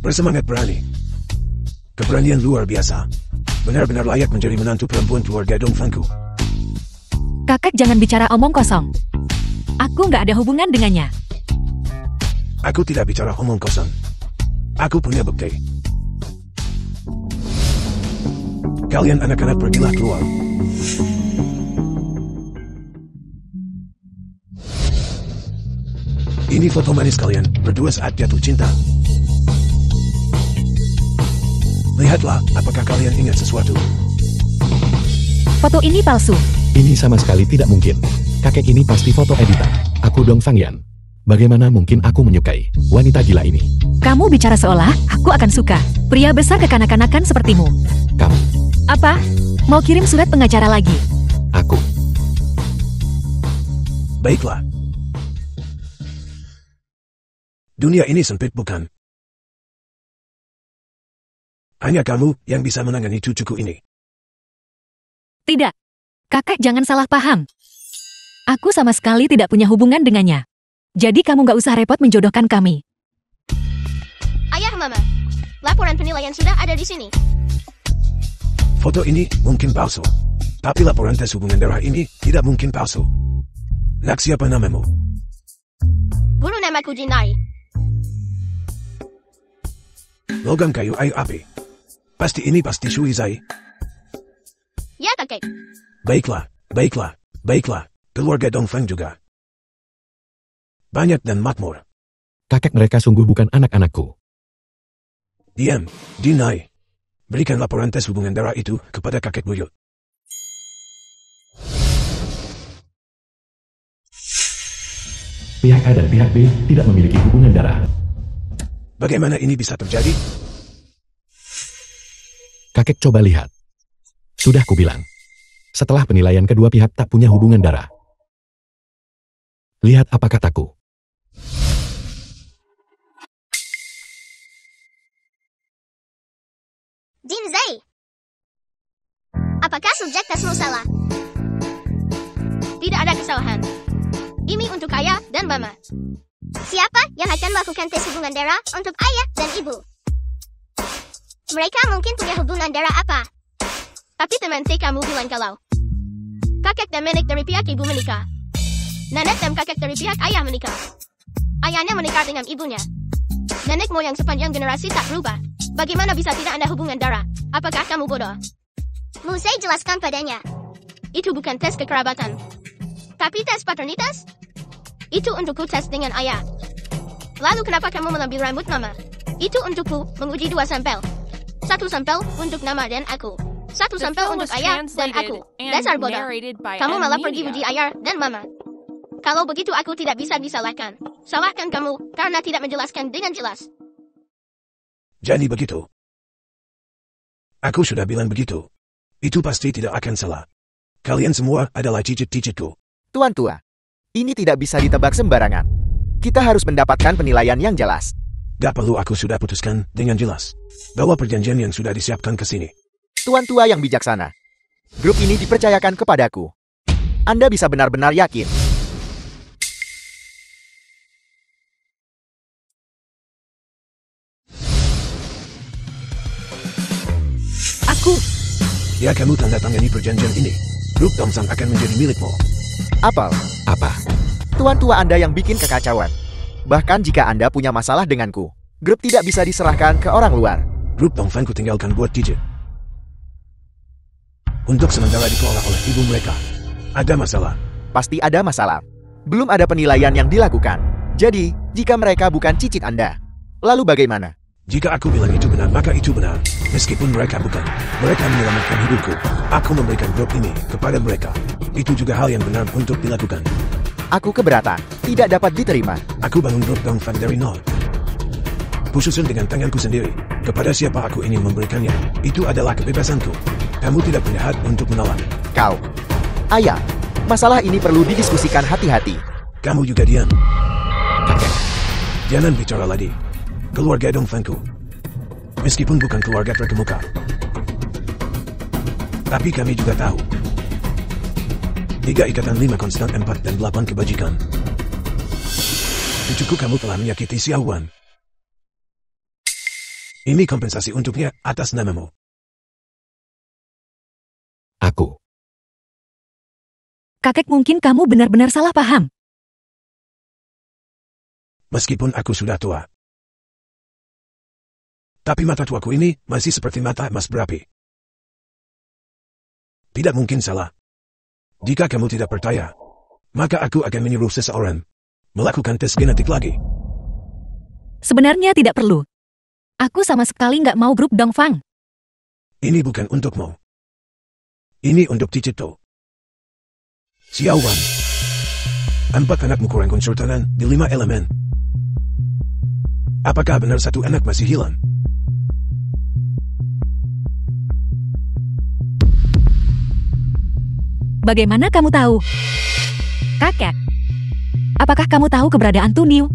Bersemangat berani. Keberanian luar biasa. Benar-benar layak menjadi menantu perempuan keluarga Dongfangku. Kakak jangan bicara omong kosong. Aku nggak ada hubungan dengannya. Aku tidak bicara omong kosong. Aku punya bukti. Kalian anak-anak pergilah keluar. Ini foto manis kalian berdua saat jatuh cinta. Lihatlah, apakah kalian ingat sesuatu? Foto ini palsu. Ini sama sekali tidak mungkin. Kakek ini pasti foto editan. Aku Dong Fangyan. Bagaimana mungkin aku menyukai wanita gila ini? Kamu bicara seolah aku akan suka pria besar kekanak-kanakan sepertimu. Kamu, Apa? Mau kirim surat pengacara lagi? aku. Baiklah. Dunia ini sempit bukan? Hanya kamu yang bisa menangani cucuku ini. Tidak. Kakak jangan salah paham. Aku sama sekali tidak punya hubungan dengannya. Jadi kamu gak usah repot menjodohkan kami. Ayah Mama, laporan penilaian sudah ada di sini. Foto ini mungkin palsu. Tapi laporan tes hubungan darah ini tidak mungkin palsu. Nak, siapa namamu? Guru namaku Jinai. Logam kayu air api. Pasti ini pasti Shuizai. Ya kakek. Baiklah, baiklah, baiklah. Keluarga Dongfang juga. Banyak dan makmur. Kakek mereka sungguh bukan anak-anakku. Diam, Dinai. Berikan laporan tes hubungan darah itu kepada kakek buyut. Pihak A dan pihak B tidak memiliki hubungan darah. Bagaimana ini bisa terjadi? Kakek coba lihat. Sudah kubilang. Setelah penilaian kedua pihak tak punya hubungan darah. Lihat apa kataku. Jinzai. Apakah subjek tesmu salah? Tidak ada kesalahan. Ini untuk ayah dan mama. Siapa yang akan melakukan tes hubungan darah untuk ayah dan ibu? Mereka mungkin punya hubungan darah apa? Tapi teman kamu bilang kalau kakek dan nenek dari pihak ibu menikah. Nenek dan kakek dari pihak ayah menikah. Ayahnya menikah dengan ibunya. Nenek moyang sepanjang generasi tak berubah. Bagaimana bisa tidak ada hubungan darah? Apakah kamu bodoh? Musai jelaskan padanya. Itu bukan tes kekerabatan. Tapi tes paternitas? Itu untukku tes dengan ayah. Lalu kenapa kamu mengambil rambut mama? Itu untukku menguji 2 sampel. 1 sampel untuk nama dan aku. 1 The sampel film untuk was ayah dan translated aku. and Dasar bodoh. narrated by Kamu malah Emilia. pergi uji ayah dan mama. Kalau begitu aku tidak bisa disalahkan. Salahkan kamu karena tidak menjelaskan dengan jelas. Jadi begitu. Aku sudah bilang begitu. Itu pasti tidak akan salah. Kalian semua adalah cicit-cicitku. Tuan tua, ini tidak bisa ditebak sembarangan. Kita harus mendapatkan penilaian yang jelas. Gak perlu, aku sudah putuskan dengan jelas. Bawa perjanjian yang sudah disiapkan ke sini. Tuan tua yang bijaksana. Grup ini dipercayakan kepadaku. Anda bisa benar-benar yakin. Aku, Ya, kamu tanda tangani perjanjian ini. Grup Dongfang akan menjadi milikmu. Apel, Apa? tuan tua Anda yang bikin kekacauan. Bahkan jika Anda punya masalah denganku, grup tidak bisa diserahkan ke orang luar. Grup Dongfang ku tinggalkan buat Tijit. Untuk sementara dikelola oleh ibu mereka. Ada masalah. Pasti ada masalah. Belum ada penilaian yang dilakukan. Jadi, jika mereka bukan cicit Anda, lalu bagaimana? Jika aku bilang itu benar, maka itu benar. Meskipun mereka bukan. Mereka menyelamatkan hidupku. Aku memberikan grup ini kepada mereka. Itu juga hal yang benar untuk dilakukan. Aku keberatan. Tidak dapat diterima. Aku bangun grup Dongfang dari nol. Kususun dengan tanganku sendiri. Kepada siapa aku ingin memberikannya. Itu adalah kebebasanku. Kamu tidak punya hak untuk menolak. Kau. Ayah, masalah ini perlu didiskusikan hati-hati. Kamu juga diam. Kakek. Jangan bicara lagi. Keluarga Dongfangku. Meskipun bukan keluarga terkemuka. Tapi kami juga tahu. 3 ikatan 5 konstan 4 dan 8 kebajikan. Cucuku, kamu telah menyakiti Xiaowan. Ini kompensasi untuknya atas namamu. Aku. kakek mungkin kamu benar-benar salah paham. Meskipun aku sudah tua. Tapi mata tuaku ini masih seperti mata emas berapi. Tidak mungkin salah. Jika kamu tidak percaya, maka aku akan menyuruh seseorang melakukan tes genetik lagi. Sebenarnya tidak perlu. Aku sama sekali nggak mau grup Dongfang. Ini bukan untukmu. Ini untuk Cicito. Xiaowan, 4 anakmu kurang konsultanan di 5 elemen. Apakah benar 1 anak masih hilang? Bagaimana kamu tahu? Kakek, apakah kamu tahu keberadaan Tuniu?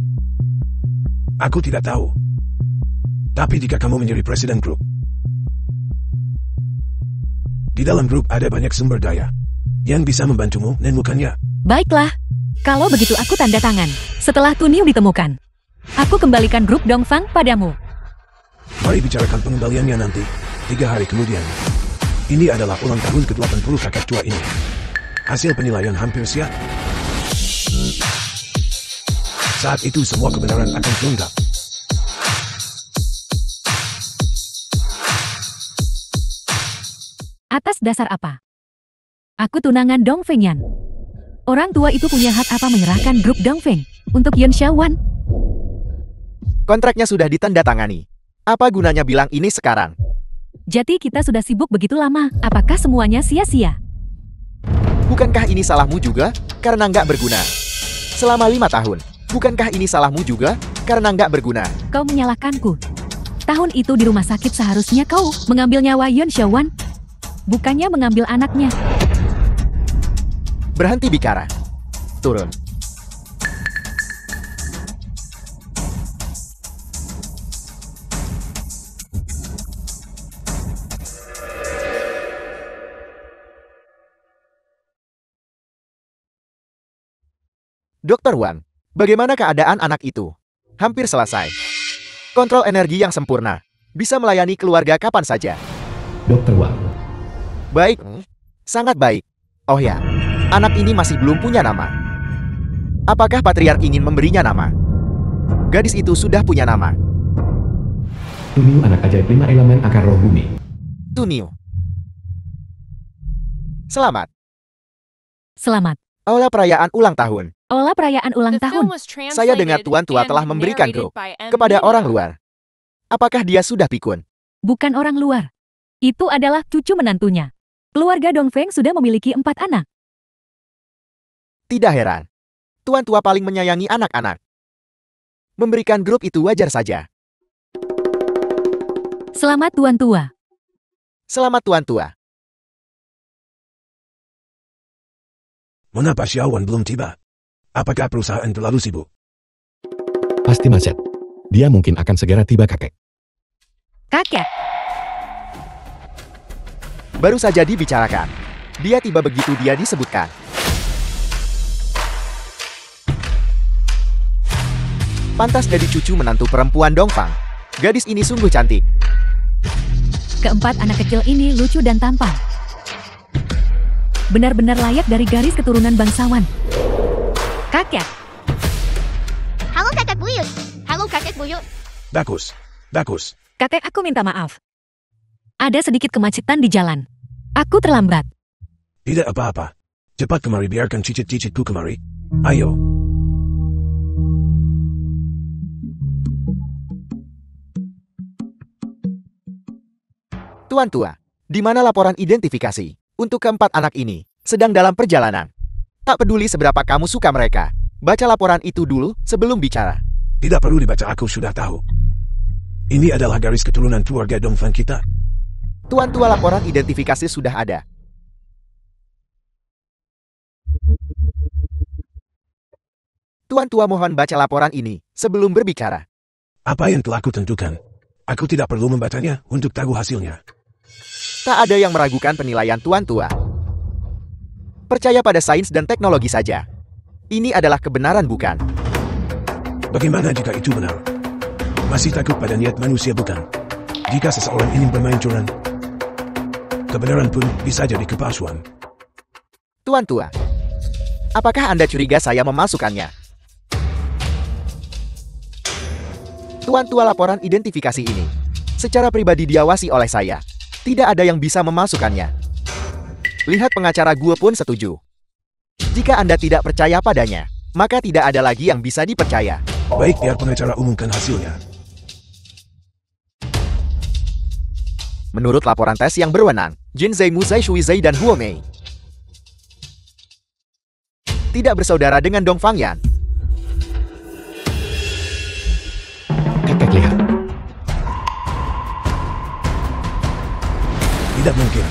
Aku tidak tahu. Tapi jika kamu menjadi presiden grup, di dalam grup ada banyak sumber daya yang bisa membantumu menemukannya. Baiklah, kalau begitu aku tanda tangan. Setelah Tuniu ditemukan, aku kembalikan grup Dongfang padamu. Mari bicarakan pengembaliannya nanti, 3 hari kemudian. Ini adalah ulang tahun ke-80 kakek tua ini. Hasil penilaian hampir siap. Saat itu semua kebenaran akan terungkap. Atas dasar apa? Aku tunangan Dongfeng Yan. Orang tua itu punya hak apa menyerahkan grup Dongfeng untuk Yun Xiaowan? Kontraknya sudah ditandatangani. Apa gunanya bilang ini sekarang? Jadi kita sudah sibuk begitu lama, apakah semuanya sia-sia? Bukankah ini salahmu juga? Karena nggak berguna. Selama 5 tahun. Bukankah ini salahmu juga? Karena nggak berguna. Kau menyalahkanku. Tahun itu di rumah sakit seharusnya kau mengambil nyawa Yun Xiaowan, bukannya mengambil anaknya. Berhenti bicara. Turun. Dokter Wan, bagaimana keadaan anak itu? Hampir selesai. Kontrol energi yang sempurna. Bisa melayani keluarga kapan saja. Dokter Wang, Baik. Sangat baik. Oh ya, anak ini masih belum punya nama. Apakah Patriark ingin memberinya nama? Gadis itu sudah punya nama. Tuniu anak ajaib 5 elemen akar roh bumi. Tuniu. Selamat. Selamat. Aula perayaan ulang tahun. Olah perayaan ulang The tahun. film was Saya dengar translated Tuan Tua and telah memberikan narrated grup by M. kepada Nino. orang luar. Apakah dia sudah pikun? Bukan orang luar. Itu adalah cucu menantunya. Keluarga Dongfeng sudah memiliki 4 anak. Tidak heran. Tuan Tua paling menyayangi anak-anak. Memberikan grup itu wajar saja. Selamat Tuan Tua. Selamat Tuan Tua. Mengapa Xiaowan belum tiba? Apakah perusahaan terlalu sibuk? Pasti macet. Dia mungkin akan segera tiba kakek. Kakek, Baru saja dibicarakan. Dia tiba begitu dia disebutkan. Pantas jadi cucu menantu perempuan Dongfang. Gadis ini sungguh cantik. keempat anak kecil ini lucu dan tampan. Benar-benar layak dari garis keturunan bangsawan. Kakek, Halo kakek buyut. Halo kakek buyut. Bagus. Bagus. kakek aku minta maaf. Ada sedikit kemacetan di jalan. Aku terlambat. Tidak apa-apa. Cepat kemari biarkan cicit-cicitku kemari. Ayo. Tuan Tua, di mana laporan identifikasi untuk keempat anak ini sedang dalam perjalanan? Tak peduli seberapa kamu suka mereka, baca laporan itu dulu sebelum bicara. Tidak perlu dibaca, aku sudah tahu. Ini adalah garis keturunan keluarga Dongfang kita. Tuan Tua, laporan identifikasi sudah ada. Tuan Tua, mohon baca laporan ini sebelum berbicara. Apa yang telah kutentukan? Aku tidak perlu membacanya untuk tahu hasilnya. Tak ada yang meragukan penilaian Tuan Tua. Percaya pada sains dan teknologi saja. Ini adalah kebenaran, bukan? Bagaimana jika itu benar? Masih takut pada niat manusia, bukan? Jika seseorang ingin bermain curang, kebenaran pun bisa jadi kepalsuan. Tuan Tua, apakah Anda curiga saya memasukkannya? Tuan Tua, laporan identifikasi ini secara pribadi diawasi oleh saya. Tidak ada yang bisa memasukkannya. Lihat, pengacara gue pun setuju. Jika Anda tidak percaya padanya, maka tidak ada lagi yang bisa dipercaya. Baik, biar pengacara umumkan hasilnya. Menurut laporan tes yang berwenang, Jin Zai, Mu Zai, Shui Zai, dan Huo Mei, tidak bersaudara dengan Dong Fangyan. Kakek lihat. Tidak mungkin.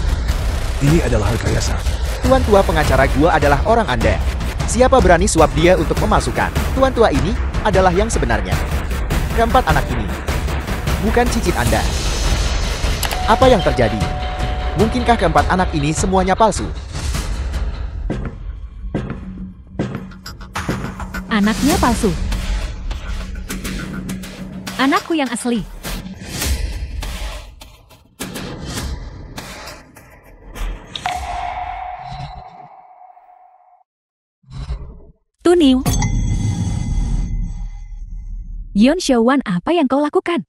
Ini adalah rekayasa. Tuan tua pengacara gua adalah orang Anda. Siapa berani suap dia untuk memalsukan? Tuan tua ini adalah yang sebenarnya. Keempat anak ini bukan cicit Anda. Apa yang terjadi? Mungkinkah keempat anak ini semuanya palsu? Anaknya palsu. Anakku yang asli. Tuniu. Yon Xiaowan, apa yang kau lakukan?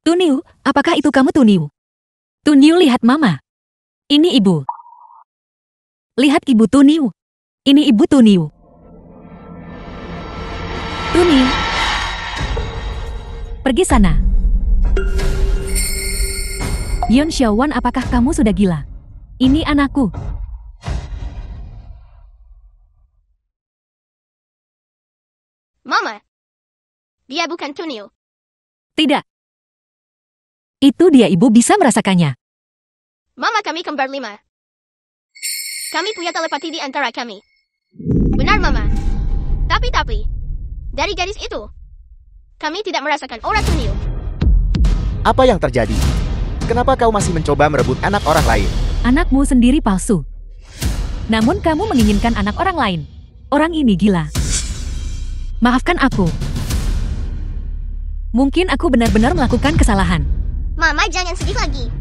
Tuniu, apakah itu kamu, Tuniu? Tuniu, lihat mama. Ini ibu. Lihat ibu, Tuniu. Ini ibu, Tuniu. Tuniu. Pergi sana. Yon Xiaowan, apakah kamu sudah gila? Ini anakku. Mama. Dia bukan Tuniu. Tidak. Itu dia, ibu bisa merasakannya. Mama, kami kembar 5. Kami punya telepati di antara kami. Benar, Mama. Tapi, dari gadis itu, kami tidak merasakan aura Tuniu. Apa yang terjadi? Kenapa kau masih mencoba merebut anak orang lain? Anakmu sendiri palsu. Namun kamu menginginkan anak orang lain. Orang ini gila. Maafkan aku. Mungkin aku benar-benar melakukan kesalahan. Mama, jangan sedih lagi.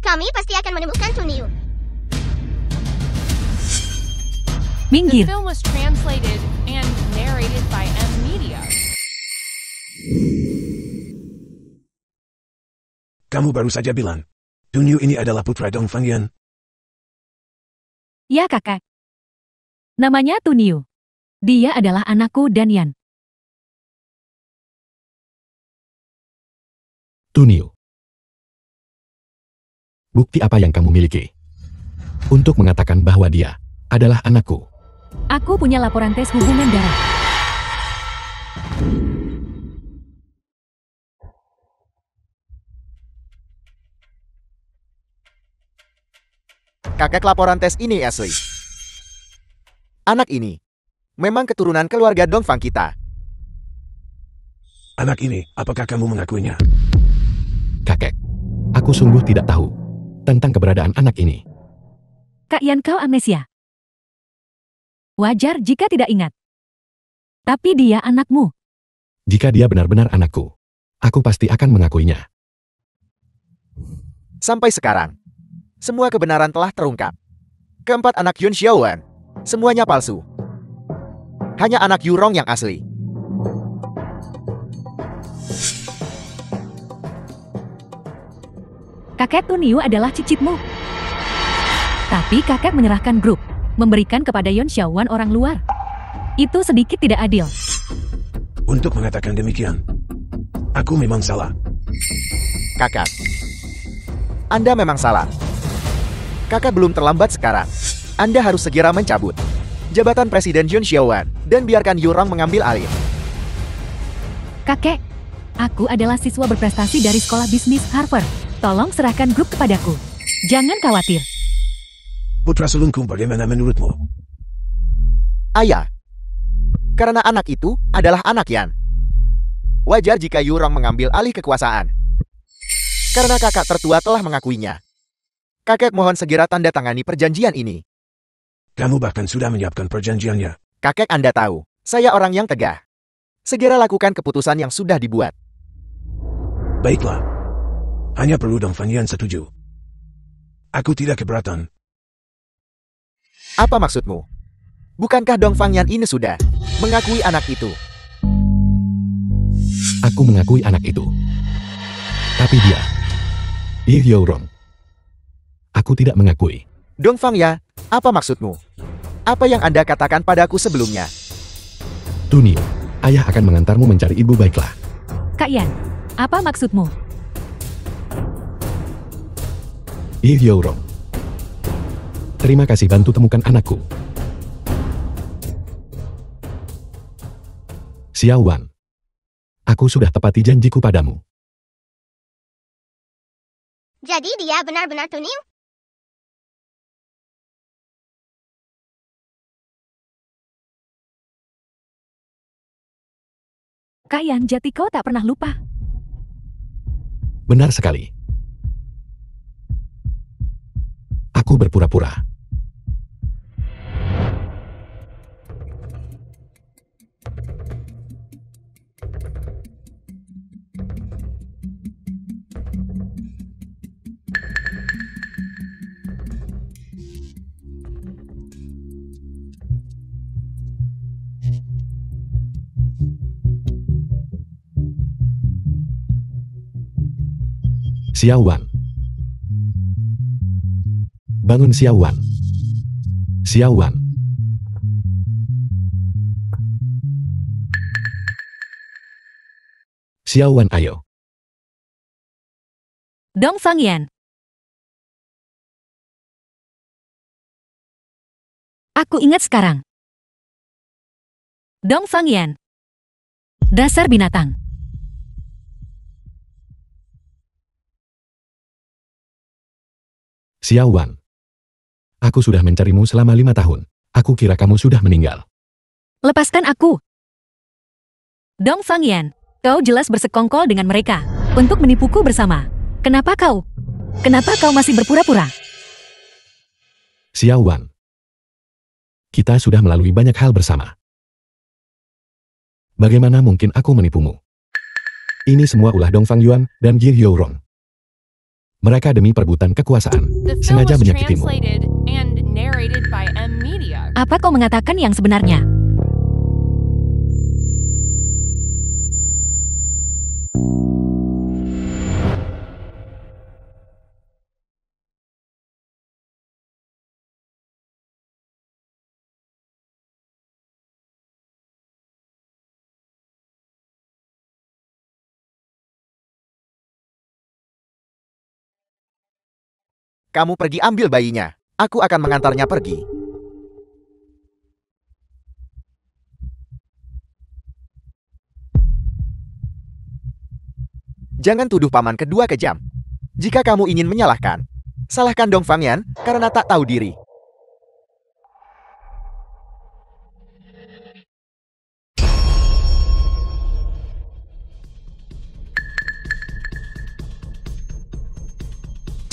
Kami pasti akan menemukan Tuniu. The Minggir. film was translated and narrated by M Media. Kamu baru saja bilang, Tuniu ini adalah putra Dong Fangyan. Ya, kakak. Namanya Tuniu. Dia adalah anakku dan Yan. Tuniu. Bukti apa yang kamu miliki untuk mengatakan bahwa dia adalah anakku? Aku punya laporan tes hubungan darah. Kakek, laporan tes ini asli. Anak ini memang keturunan keluarga Dong Fang kita. Anak ini, apakah kamu mengakuinya? Kakek, aku sungguh tidak tahu tentang keberadaan anak ini. Kak Yan, kau amnesia. Wajar jika tidak ingat. Tapi dia anakmu. Jika dia benar-benar anakku, aku pasti akan mengakuinya. Sampai sekarang, semua kebenaran telah terungkap. Keempat anak Yun Xiaowan, semuanya palsu. Hanya anak Yurong yang asli. Kakek Tuniu adalah cicitmu. Tapi kakek menyerahkan grup, memberikan kepada Yon Xiaowan orang luar. Itu sedikit tidak adil. Untuk mengatakan demikian, aku memang salah. Kakak, Anda memang salah. Kakak belum terlambat sekarang. Anda harus segera mencabut jabatan Presiden Yun Xiaowan dan biarkan Yurong mengambil alih. Kakek, aku adalah siswa berprestasi dari sekolah bisnis Harvard. Tolong serahkan grup kepadaku. Jangan khawatir. Putra sulungku, bagaimana menurutmu? Ayah, karena anak itu adalah anak Yan. Wajar jika Yurong mengambil alih kekuasaan. Karena kakak tertua telah mengakuinya. Kakek mohon segera tanda tangani perjanjian ini. Kamu bahkan sudah menyiapkan perjanjiannya. Kakek, Anda tahu, saya orang yang tegah. Segera lakukan keputusan yang sudah dibuat. Baiklah. Hanya perlu Dong Fangyan setuju. Aku tidak keberatan. Apa maksudmu? Bukankah Dong Fangyan ini sudah mengakui anak itu? Aku mengakui anak itu. Tapi dia, Yurong. Aku tidak mengakui. Dong Fangyan, apa maksudmu? Apa yang Anda katakan padaku sebelumnya? Tuniu, ayah akan mengantarmu mencari ibu, baiklah. Kak Yan, apa maksudmu? Yurong. Terima kasih bantu temukan anakku. Xiao Wan. Aku sudah tepati janjiku padamu. Jadi dia benar-benar Tuniu? Kak Yan, Jati kau tak pernah lupa. Benar sekali. Aku berpura-pura. Xiao Wan. Bangun Xiao Wan. Xiao Wan. Xiao Wan, ayo. Dong Fangyan. Aku ingat sekarang. Dong Fangyan. Dasar binatang. Xiao Wan. Aku sudah mencarimu selama 5 tahun. Aku kira kamu sudah meninggal. Lepaskan aku. Dong Fangyan, kau jelas bersekongkol dengan mereka untuk menipuku bersama. Kenapa kau masih berpura-pura? Xiao Wan. Kita sudah melalui banyak hal bersama. Bagaimana mungkin aku menipumu? Ini semua ulah Dong Fangyuan dan Ji Hyorong. Mereka demi perebutan kekuasaan, The film sengaja was menyakitimu. translated and narrated by M Media. Apa kau mengatakan yang sebenarnya? Kamu pergi ambil bayinya. Aku akan mengantarnya pergi. Jangan tuduh paman kedua kejam. Jika kamu ingin menyalahkan, salahkan Dong Fangyan karena tak tahu diri.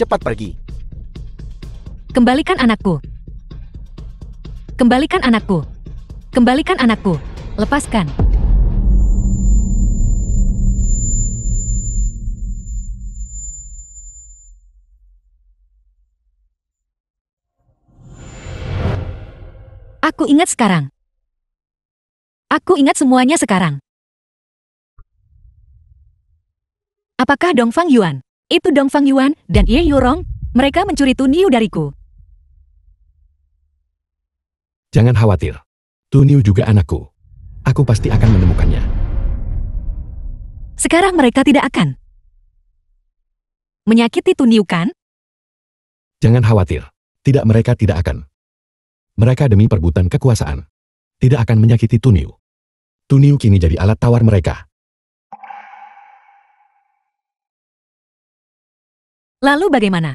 Cepat pergi. Kembalikan anakku. Kembalikan anakku. Kembalikan anakku. Lepaskan. Aku ingat sekarang. Aku ingat semuanya sekarang. Apakah Dong Fangyuan? Itu Dong Fangyuan dan Ye Hyorong. Mereka mencuri Tuniu dariku. Jangan khawatir. Tuniu juga anakku. Aku pasti akan menemukannya. Sekarang mereka tidak akan menyakiti Tuniu, kan? Jangan khawatir. Tidak, mereka tidak akan. Mereka demi perebutan kekuasaan. Tidak akan menyakiti Tuniu. Tuniu kini jadi alat tawar mereka. Lalu bagaimana?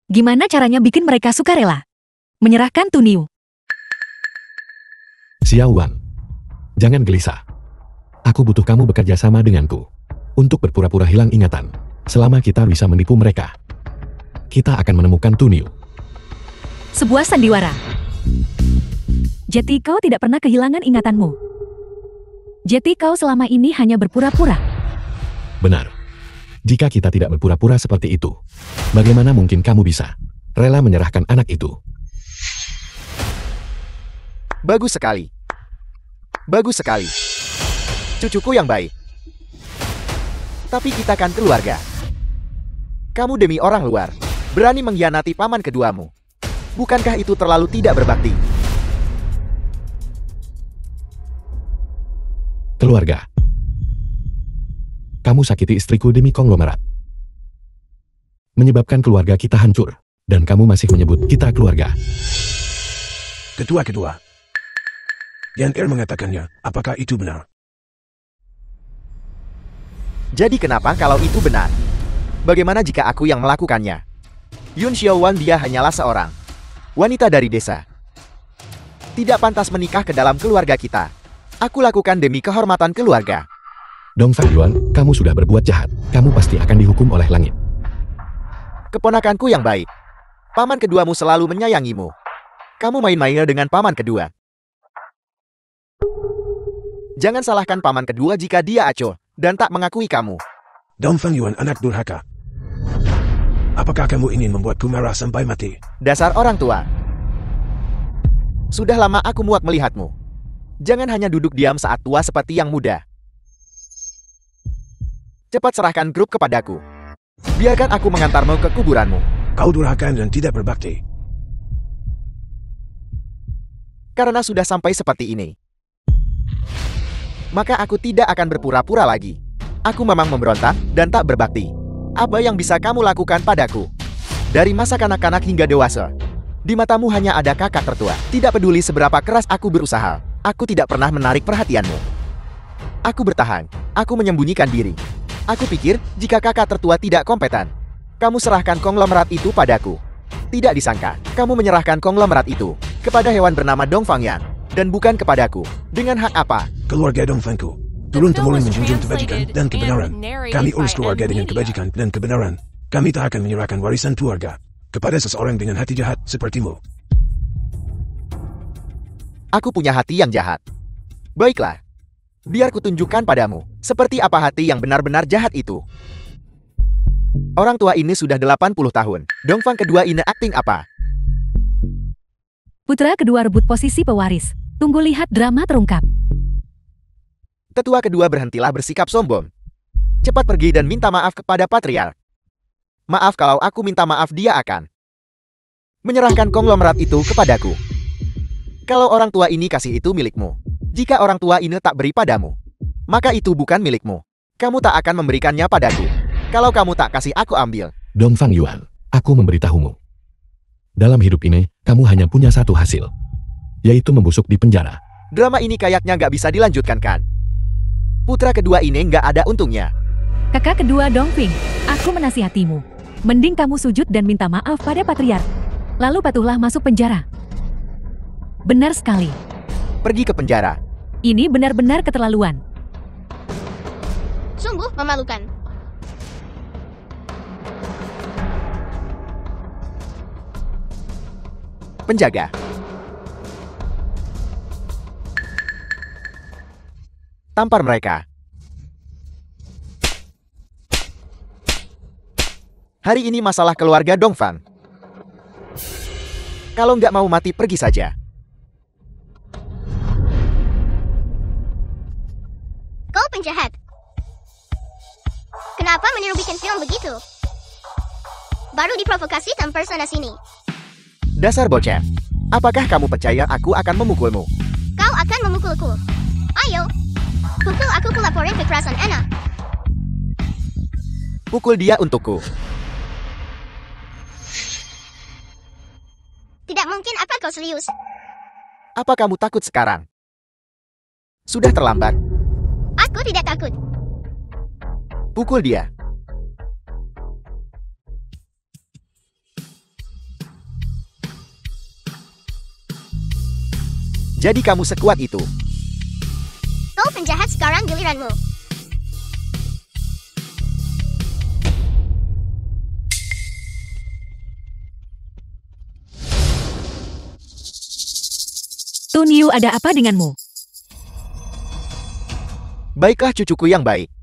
Gimana caranya bikin mereka sukarela menyerahkan Tuniu? Xiao Wan. Jangan gelisah. Aku butuh kamu bekerja sama denganku. Untuk berpura-pura hilang ingatan. Selama kita bisa menipu mereka. Kita akan menemukan Tuniu. Sebuah sandiwara. Jadi kau tidak pernah kehilangan ingatanmu. Jadi kau selama ini hanya berpura-pura. Benar. Jika kita tidak berpura-pura seperti itu, bagaimana mungkin kamu bisa rela menyerahkan anak itu? Bagus sekali. Bagus sekali. Cucuku yang baik. Tapi kita kan keluarga. Kamu demi orang luar, berani mengkhianati paman keduamu. Bukankah itu terlalu tidak berbakti? Keluarga. Kamu sakiti istriku demi konglomerat. Menyebabkan keluarga kita hancur. Dan kamu masih menyebut kita keluarga. Ketua-ketua. Yan Er mengatakannya, apakah itu benar? Jadi kenapa kalau itu benar? Bagaimana jika aku yang melakukannya? Yun Xiaowan dia hanyalah seorang wanita dari desa. Tidak pantas menikah ke dalam keluarga kita. Aku lakukan demi kehormatan keluarga. Dong Fang Yuan, kamu sudah berbuat jahat. Kamu pasti akan dihukum oleh langit. Keponakanku yang baik. Paman keduamu selalu menyayangimu. Kamu main-main dengan paman kedua. Jangan salahkan paman kedua jika dia acuh dan tak mengakui kamu. Dong Fang Yuan anak durhaka. Apakah kamu ingin membuatku marah sampai mati? Dasar orang tua. Sudah lama aku muak melihatmu. Jangan hanya duduk diam saat tua seperti yang muda. Cepat serahkan grup kepadaku. Biarkan aku mengantarmu ke kuburanmu. Kau durhaka dan tidak berbakti. Karena sudah sampai seperti ini, maka aku tidak akan berpura-pura lagi. Aku memang memberontak dan tak berbakti. Apa yang bisa kamu lakukan padaku? Dari masa kanak-kanak hingga dewasa, di matamu hanya ada kakak tertua. Tidak peduli seberapa keras aku berusaha, aku tidak pernah menarik perhatianmu. Aku bertahan, aku menyembunyikan diri. Aku pikir jika kakak tertua tidak kompeten, kamu serahkan konglomerat itu padaku. Tidak disangka, kamu menyerahkan konglomerat itu kepada hewan bernama Dong Fangyan, dan bukan kepadaku. Dengan hak apa? Keluarga Dong Fangku turun-temurun menjunjung kebajikan dan kebenaran. Kami urus keluarga dengan kebajikan dan kebenaran. Kami tak akan menyerahkan warisan keluarga kepada seseorang dengan hati jahat sepertimu. Aku punya hati yang jahat. Baiklah. Biar kutunjukkan padamu, seperti apa hati yang benar-benar jahat itu. Orang tua ini sudah 80 tahun. Dong Fang kedua ini akting apa? Putra kedua rebut posisi pewaris. Tunggu lihat drama terungkap. Tetua kedua berhentilah bersikap sombong. Cepat pergi dan minta maaf kepada patriark. Maaf kalau aku minta maaf dia akan menyerahkan konglomerat itu kepadaku. Kalau orang tua ini kasih itu milikmu. Jika orang tua ini tak beri padamu, maka itu bukan milikmu. Kamu tak akan memberikannya padaku. Kalau kamu tak kasih aku ambil. Dong Fang Yuan, aku memberitahumu. Dalam hidup ini, kamu hanya punya satu hasil, yaitu membusuk di penjara. Drama ini kayaknya nggak bisa dilanjutkan kan? Putra kedua ini nggak ada untungnya. Kakak kedua Dongping, aku menasihatimu. Mending kamu sujud dan minta maaf pada patriark. Lalu patuhlah masuk penjara. Benar sekali. Pergi ke penjara. Ini benar-benar keterlaluan. Sungguh memalukan. Penjaga. Tampar mereka. Hari ini masalah keluarga Dongfang. Kalau nggak mau mati, pergi saja. Kau penjahat. Kenapa meniru bikin film begitu? Baru diprovokasi tampar sana sini. Dasar bocah. Apakah kamu percaya aku akan memukulmu? Kau akan memukulku. Ayo. Pukul aku laporin kekerasan Anna. Pukul dia untukku. Tidak mungkin, apa kau serius? Apa kamu takut sekarang? Sudah terlambat. Aku tidak takut. Pukul dia. Jadi kamu sekuat itu. Kau penjahat, sekarang giliranmu. Tun Yu, ada apa denganmu? Baiklah cucuku yang baik.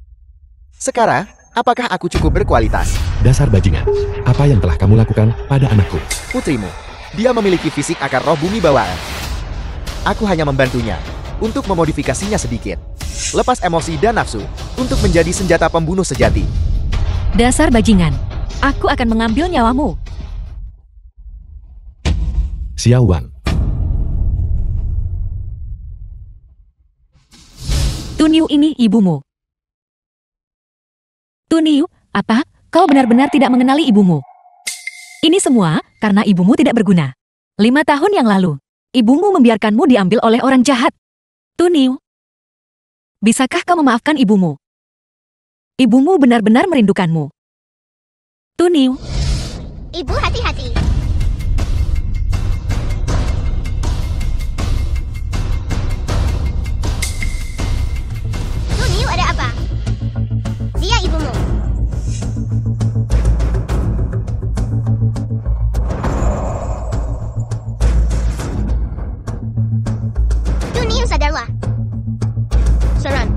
Sekarang, apakah aku cukup berkualitas? Dasar bajingan, apa yang telah kamu lakukan pada anakku? Putrimu, dia memiliki fisik akar roh bumi bawaan. Aku hanya membantunya untuk memodifikasinya sedikit. Lepas emosi dan nafsu untuk menjadi senjata pembunuh sejati. Dasar bajingan, aku akan mengambil nyawamu. Xiao Wan, Tun Yu ini ibumu. Tun Yu, apa? Kau benar-benar tidak mengenali ibumu. Ini semua karena ibumu tidak berguna. 5 tahun yang lalu, ibumu membiarkanmu diambil oleh orang jahat. Tuniu, bisakah kau memaafkan ibumu? Ibumu benar-benar merindukanmu. Tuniu, Ibu hati-hati. Tuniu ada apa? Dia ibumu. Tuniu sadarlah. Seran.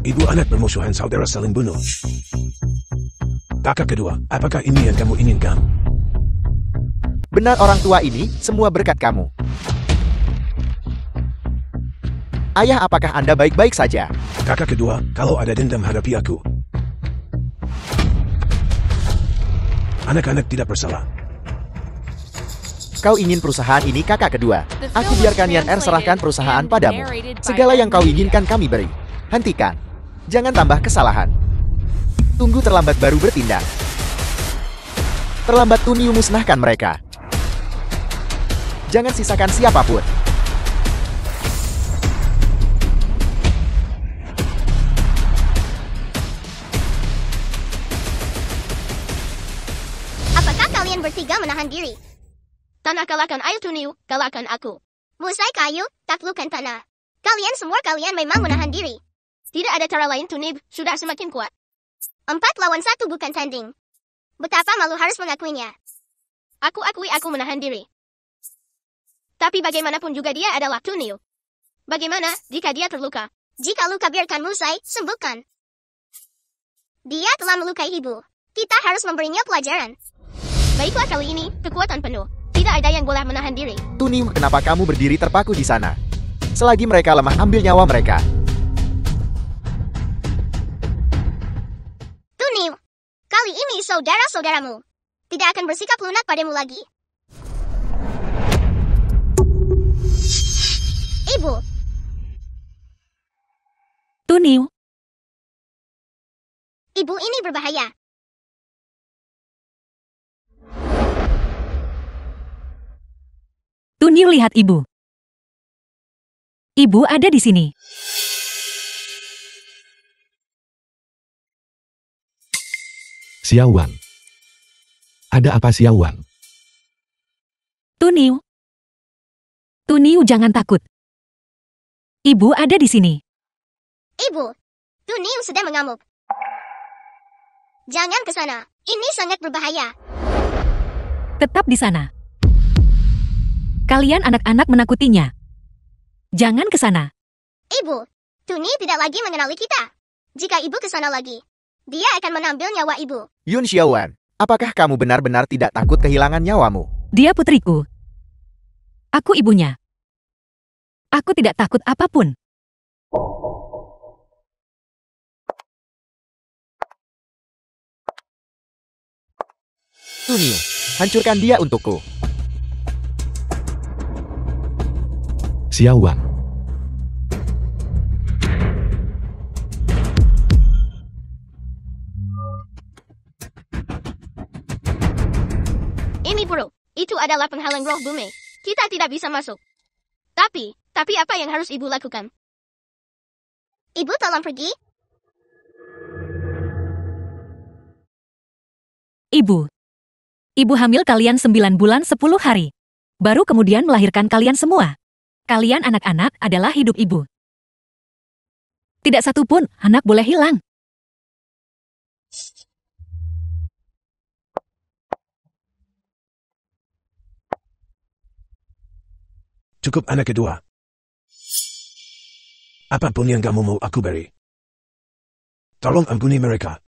Ibu anak bermusuhan saudara saling bunuh. Kakak kedua, apakah ini yang kamu inginkan? Benar orang tua ini, semua berkat kamu. Ayah, apakah Anda baik-baik saja? Kakak kedua, kalau ada dendam hadapi aku. Anak-anak tidak bersalah. Kau ingin perusahaan ini, kakak kedua. The Aku film was biarkan Yan Er serahkan translated perusahaan and padamu. narrated by Segala yang kau Media. inginkan kami beri. Hentikan. Jangan tambah kesalahan. Tunggu terlambat baru bertindak. Terlambat Tuniu musnahkan mereka. Jangan sisakan siapapun. Apakah kalian bertiga menahan diri? Tanah kalahkan air Tuniu, kalahkan aku. Musai kayu, taklukkan tanah. Kalian memang menahan diri. Tidak ada cara lain Tunib, sudah semakin kuat. 4 lawan 1 bukan tanding. Betapa malu harus mengakuinya. Aku akui aku menahan diri. Tapi bagaimanapun juga dia adalah Tuniu. Bagaimana jika dia terluka? Jika luka biarkan Musai, sembuhkan. Dia telah melukai ibu. Kita harus memberinya pelajaran. Baiklah kali ini, kekuatan penuh. Tidak ada yang boleh menahan diri. Tuniu, kenapa kamu berdiri terpaku di sana? Selagi mereka lemah, ambil nyawa mereka. Tuniu, kali ini saudara-saudaramu tidak akan bersikap lunak padamu lagi. Ibu, Tuniu, ibu ini berbahaya. Tuniu lihat ibu. Ibu ada di sini. Xiaowan. Ada apa Xiaowan? Tuniu. Tuniu jangan takut. Ibu ada di sini. Ibu, Tuniu sedang mengamuk. Jangan ke sana. Ini sangat berbahaya. Tetap di sana. Kalian anak-anak menakutinya. Jangan ke sana. Ibu, Tuniu tidak lagi mengenali kita. Jika ibu ke sana lagi, dia akan mengambil nyawa ibu. Yun Xiaowan, apakah kamu benar-benar tidak takut kehilangan nyawamu? Dia putriku. Aku ibunya. Aku tidak takut apapun. Tuniu, hancurkan dia untukku. Xiaowan. Ini buruk. Itu adalah penghalang roh bumi. Kita tidak bisa masuk. Tapi apa yang harus ibu lakukan? Ibu tolong pergi. Ibu. Ibu hamil kalian 9 bulan 10 hari. Baru kemudian melahirkan kalian semua. Kalian anak-anak adalah hidup ibu. Tidak satu pun anak boleh hilang. Cukup anak kedua. Apapun yang kamu mau aku beri. Tolong ampuni mereka.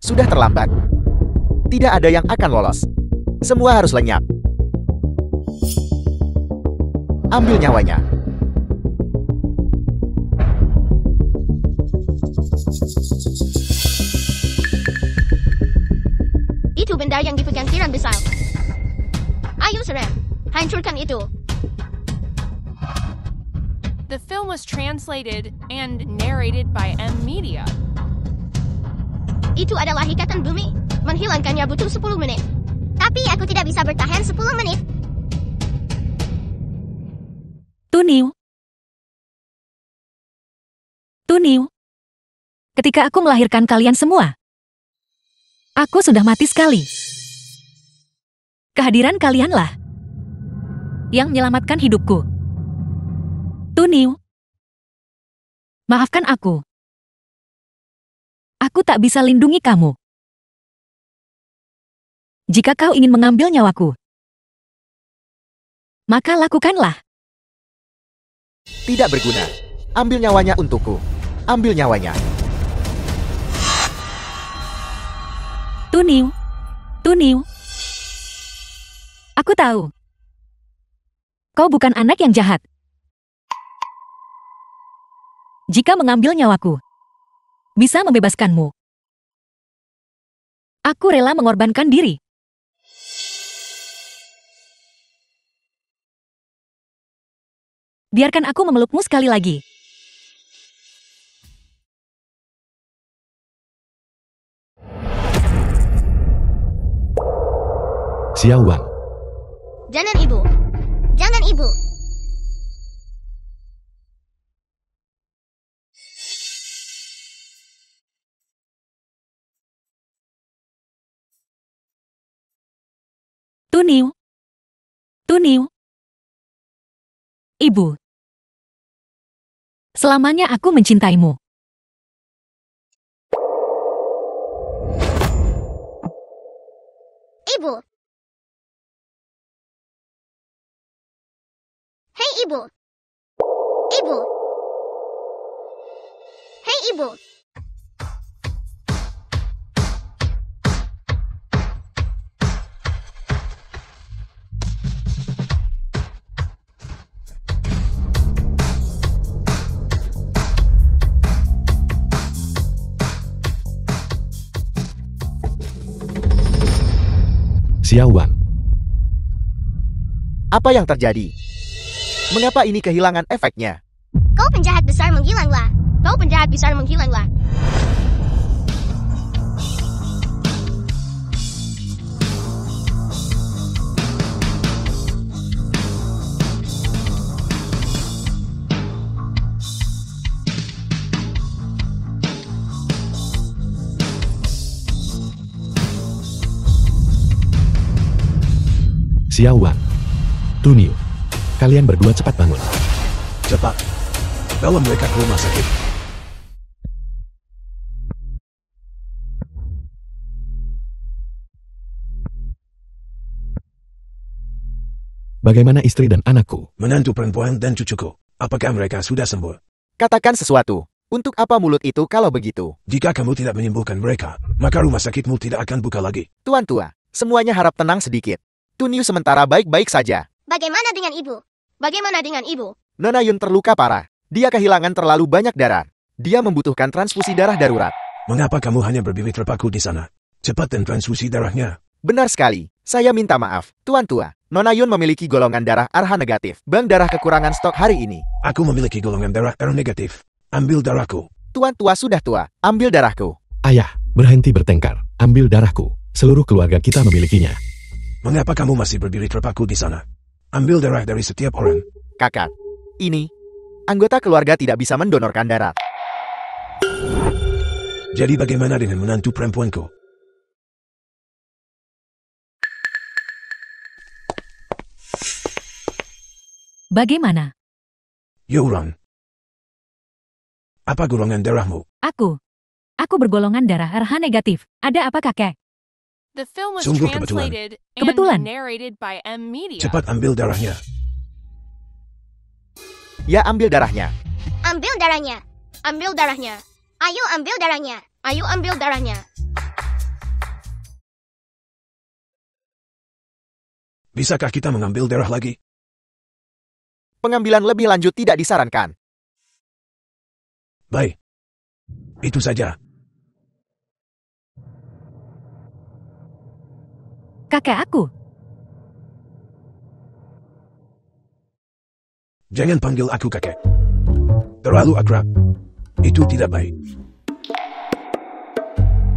Sudah terlambat. Tidak ada yang akan lolos. Semua harus lenyap. Ambil nyawanya. Itu benda yang dipegang tiran besar. Ayo serem. Hancurkan itu. The film was translated and narrated by Media. Itu adalah ikatan bumi. Menghilangkannya butuh 10 menit. Tapi aku tidak bisa bertahan 10 menit. Tuniu. Tuniu. Ketika aku melahirkan kalian semua, aku sudah mati sekali. Kehadiran kalianlah yang menyelamatkan hidupku. Tuniu. Maafkan aku. Aku tak bisa lindungi kamu. Jika kau ingin mengambil nyawaku, maka lakukanlah. Tidak berguna. Ambil nyawanya untukku. Ambil nyawanya. Tuniu. Tuniu. Aku tahu. Kau bukan anak yang jahat. Jika mengambil nyawaku, bisa membebaskanmu. Aku rela mengorbankan diri. Biarkan aku memelukmu sekali lagi. Xiao Wan. Jangan ibu. Jangan ibu. Tuniu. Tuniu. Ibu. Selamanya aku mencintaimu. Ibu. Hei ibu. Ibu. Hei ibu. Xiao Wan. Apa yang terjadi? Mengapa ini kehilangan efeknya? Kau penjahat besar menghilanglah. Kau penjahat besar menghilanglah. Xiao Wan. Tuniu. Kalian berdua cepat bangun. Cepat. Bawa mereka ke rumah sakit. Bagaimana istri dan anakku? Menantu perempuan dan cucuku. Apakah mereka sudah sembuh? Katakan sesuatu. Untuk apa mulut itu kalau begitu? Jika kamu tidak menyembuhkan mereka, maka rumah sakitmu tidak akan buka lagi. Tuan tua, semuanya harap tenang sedikit. Tuniu sementara baik-baik saja. Bagaimana dengan ibu? Bagaimana dengan ibu? Nona Yun terluka parah. Dia kehilangan terlalu banyak darah. Dia membutuhkan transfusi darah darurat. Mengapa kamu hanya berdiri terpaku di sana? Cepat dan transfusi darahnya. Benar sekali. Saya minta maaf. Tuan tua, Nona Yun memiliki golongan darah RH negatif. Bank darah kekurangan stok hari ini. Aku memiliki golongan darah R negatif. Ambil darahku. Tuan tua sudah tua. Ambil darahku. Ayah, berhenti bertengkar. Ambil darahku. Seluruh keluarga kita memilikinya. Mengapa kamu masih berdiri terpaku di sana? Ambil darah dari setiap orang. Kakak, ini anggota keluarga tidak bisa mendonorkan darah. Jadi bagaimana dengan menantu perempuanku? Bagaimana? Yourang. Apa golongan darahmu? Aku bergolongan darah RH negatif. Ada apa kakek? The film was Sungguh kebetulan. translated Kebetulan. and narrated by M Media. Cepat ambil darahnya. Ya, ambil darahnya. Ambil darahnya. Ambil darahnya. Ayo ambil darahnya. Ayo ambil darahnya. Bisakah kita mengambil darah lagi? Pengambilan lebih lanjut tidak disarankan. Baik. Itu saja. Kakek aku. Jangan panggil aku kakek. Terlalu akrab. Itu tidak baik.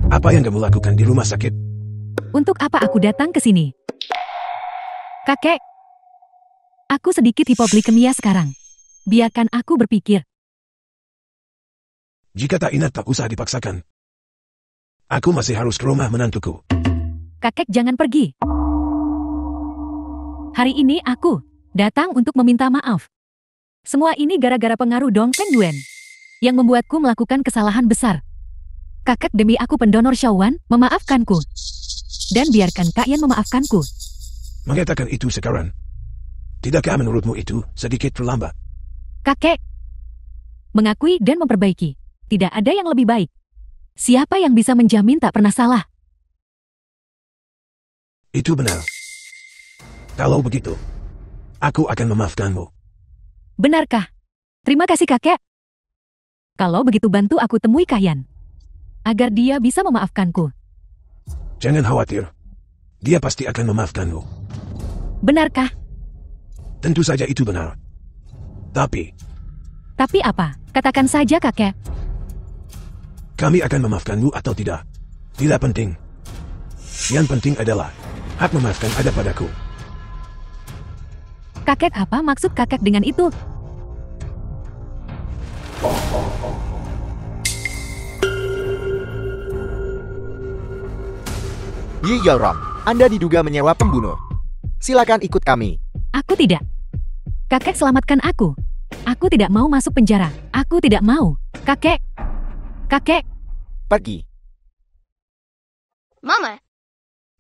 Apa yang kamu lakukan di rumah sakit? Untuk apa aku datang ke sini? Kakek, aku sedikit hipoglikemia sekarang. Biarkan aku berpikir. Jika tak ingat tak usah dipaksakan. Aku masih harus ke rumah menantuku. Kakek jangan pergi. Hari ini aku datang untuk meminta maaf. Semua ini gara-gara pengaruh Dong Feng Yuan yang membuatku melakukan kesalahan besar. Kakek demi aku pendonor Shaowan, memaafkanku. Dan biarkan Kak Yan memaafkanku. Mengatakan itu sekarang. Tidakkah menurutmu itu sedikit terlambat? Kakek, mengakui dan memperbaiki. Tidak ada yang lebih baik. Siapa yang bisa menjamin tak pernah salah? Itu benar. Kalau begitu, aku akan memaafkanmu. Benarkah? Terima kasih kakek. Kalau begitu bantu aku temui Kak Yan, agar dia bisa memaafkanku. Jangan khawatir. Dia pasti akan memaafkanmu. Benarkah? Tentu saja itu benar. Tapi, apa? Katakan saja kakek. kami akan memaafkanmu atau tidak. Tidak penting. Yang penting adalah, hak memaafkan ada padaku. Kakek, apa maksud kakek dengan itu? Yi Yaorong, Anda diduga menyewa pembunuh. Silakan ikut kami. Aku tidak. Kakek selamatkan aku. Aku tidak mau masuk penjara. Aku tidak mau. Kakek. Kakek. Pergi. Mama.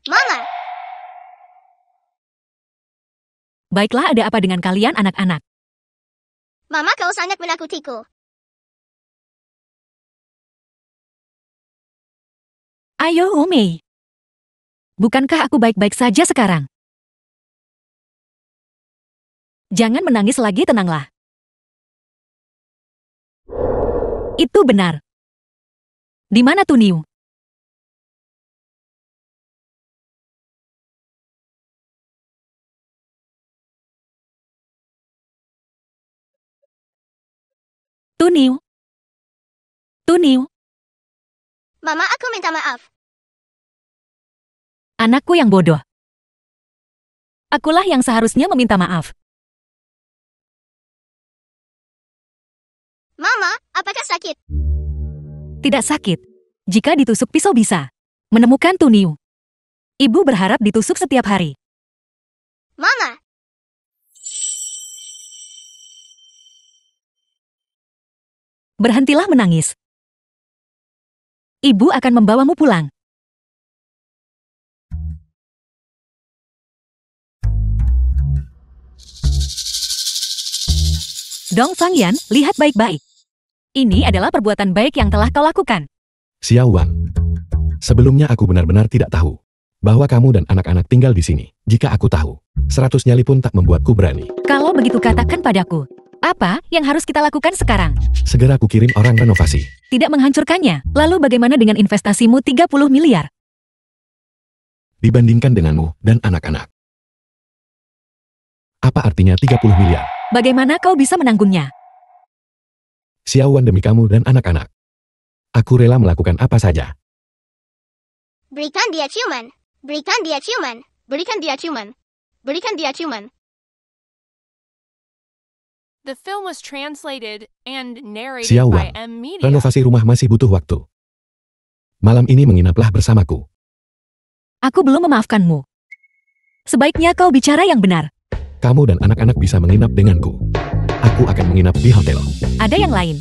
Mama. Baiklah, ada apa dengan kalian anak-anak? Mama, kau sangat menakutiku. Ayo, Mei. Bukankah aku baik-baik saja sekarang? Jangan menangis lagi, tenanglah. Itu benar. Di mana Tuniu? Tuniu. Tuniu. Mama, aku minta maaf. Anakku yang bodoh. Akulah yang seharusnya meminta maaf. Mama, apakah sakit? Tidak sakit. Jika ditusuk pisau bisa menemukan Tuniu. Ibu berharap ditusuk setiap hari. Mama. Berhentilah menangis. Ibu akan membawamu pulang. Dong Fangyan, lihat baik-baik. Ini adalah perbuatan baik yang telah kau lakukan. Xiao Wan. Sebelumnya aku benar-benar tidak tahu bahwa kamu dan anak-anak tinggal di sini. Jika aku tahu, 100 nyali pun tak membuatku berani. Kalau begitu katakan padaku, apa yang harus kita lakukan sekarang? Segera aku kirim orang renovasi. Tidak menghancurkannya. Lalu bagaimana dengan investasimu 30 miliar? Dibandingkan denganmu dan anak-anak. Apa artinya 30 miliar? Bagaimana kau bisa menanggungnya? Xiao Wan, demi kamu dan anak-anak. Aku rela melakukan apa saja. Berikan dia ciuman. Berikan dia ciuman. Berikan dia ciuman. Berikan dia ciuman. The film was translated and narrated Xiao by Wan, M Media. renovasi rumah masih butuh waktu. Malam ini menginaplah bersamaku. Aku belum memaafkanmu. Sebaiknya kau bicara yang benar. Kamu dan anak-anak bisa menginap denganku. Aku akan menginap di hotel. Ada yang lain.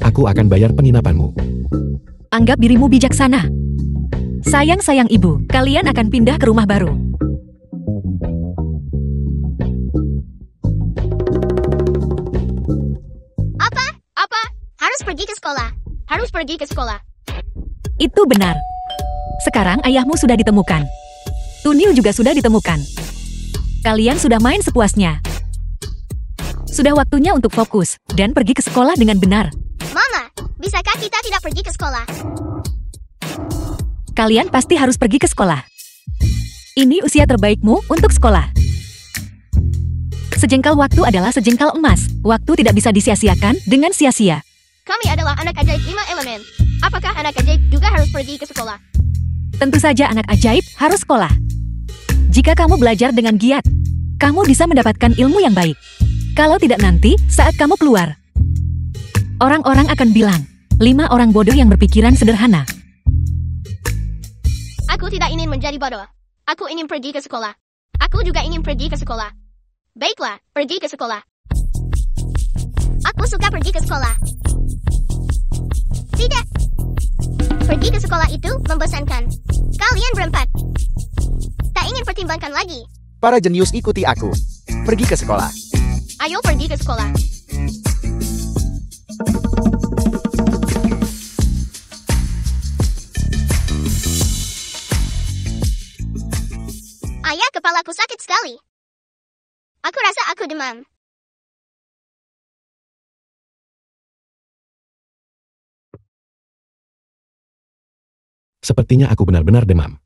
Aku akan bayar penginapanmu. Anggap dirimu bijaksana. Sayang-sayang ibu, kalian akan pindah ke rumah baru. Apa? Harus pergi ke sekolah. Harus pergi ke sekolah. Itu benar. Sekarang ayahmu sudah ditemukan. Tuniu juga sudah ditemukan. Kalian sudah main sepuasnya. Sudah waktunya untuk fokus dan pergi ke sekolah dengan benar. Mama, bisakah kita tidak pergi ke sekolah? Kalian pasti harus pergi ke sekolah. Ini usia terbaikmu untuk sekolah. Sejengkal waktu adalah sejengkal emas. Waktu tidak bisa disia-siakan dengan sia-sia. Kami adalah anak ajaib 5 elemen. Apakah anak ajaib juga harus pergi ke sekolah? Tentu saja anak ajaib harus sekolah. Jika kamu belajar dengan giat, kamu bisa mendapatkan ilmu yang baik. Kalau tidak nanti, saat kamu keluar. Orang-orang akan bilang, 5 orang bodoh yang berpikiran sederhana. Aku tidak ingin menjadi bodoh. Aku ingin pergi ke sekolah. Aku juga ingin pergi ke sekolah. Baiklah, pergi ke sekolah. Aku suka pergi ke sekolah. Tidak. Pergi ke sekolah itu membosankan. Kalian berempat tak ingin pertimbangkan lagi. Para jenius ikuti aku. Pergi ke sekolah. Ayo pergi ke sekolah. Ayah, kepalaku sakit sekali. Aku rasa aku demam. Sepertinya aku benar-benar demam.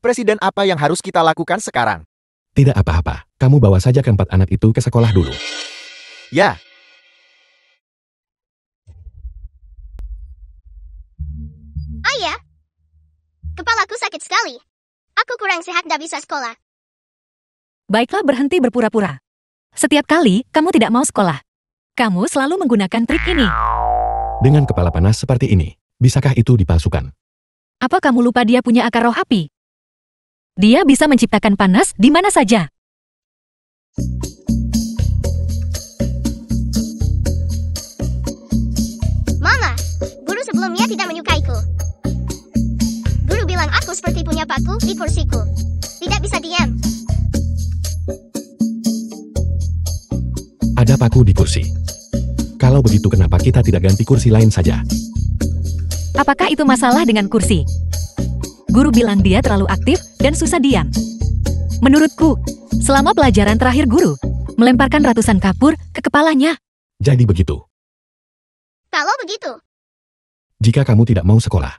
Presiden, apa yang harus kita lakukan sekarang? Tidak apa-apa, kamu bawa saja keempat anak itu ke sekolah dulu. Ya, Ayah, kepalaku sakit sekali. Aku kurang sehat, tidak bisa sekolah. Baiklah, berhenti berpura-pura. Setiap kali kamu tidak mau sekolah, kamu selalu menggunakan trik ini. Dengan kepala panas seperti ini, bisakah itu dipalsukan? Apa kamu lupa dia punya akar roh api? Dia bisa menciptakan panas di mana saja. Mama, guru sebelumnya tidak menyukaiku. Guru bilang aku seperti punya paku di kursiku. Tidak bisa diam. Ada paku di kursi. Kalau begitu kenapa kita tidak ganti kursi lain saja? Apakah itu masalah dengan kursi? Guru bilang dia terlalu aktif dan susah diam. Menurutku, selama pelajaran terakhir guru melemparkan ratusan kapur ke kepalanya. Jadi begitu. Kalau begitu, Jika kamu tidak mau sekolah,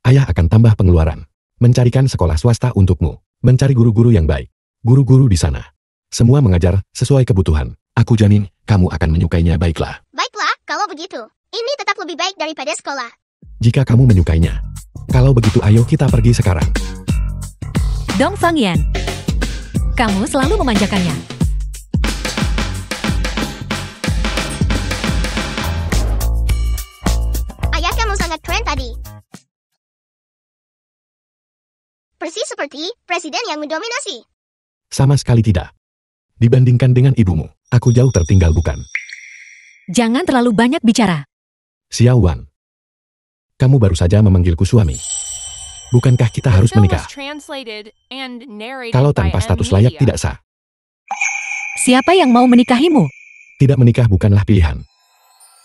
ayah akan tambah pengeluaran. Mencarikan sekolah swasta untukmu. Mencari guru-guru yang baik. Guru-guru di sana. Semua mengajar sesuai kebutuhan. Aku jamin, kamu akan menyukainya baiklah. baiklah kalau begitu. Ini tetap lebih baik daripada sekolah. Jika kamu menyukainya. Kalau begitu ayo kita pergi sekarang. Dong Fangyan, kamu selalu memanjakannya. Ayah, kamu sangat keren tadi. Persis seperti presiden yang mendominasi. Sama sekali tidak. Dibandingkan dengan ibumu, aku jauh tertinggal bukan? Jangan terlalu banyak bicara. Xiao Wan. Kamu baru saja memanggilku suami. Bukankah kita harus Film menikah? was translated and narrated Kalau by tanpa M status layak Media. tidak sah. Siapa yang mau menikahimu? Tidak menikah bukanlah pilihan.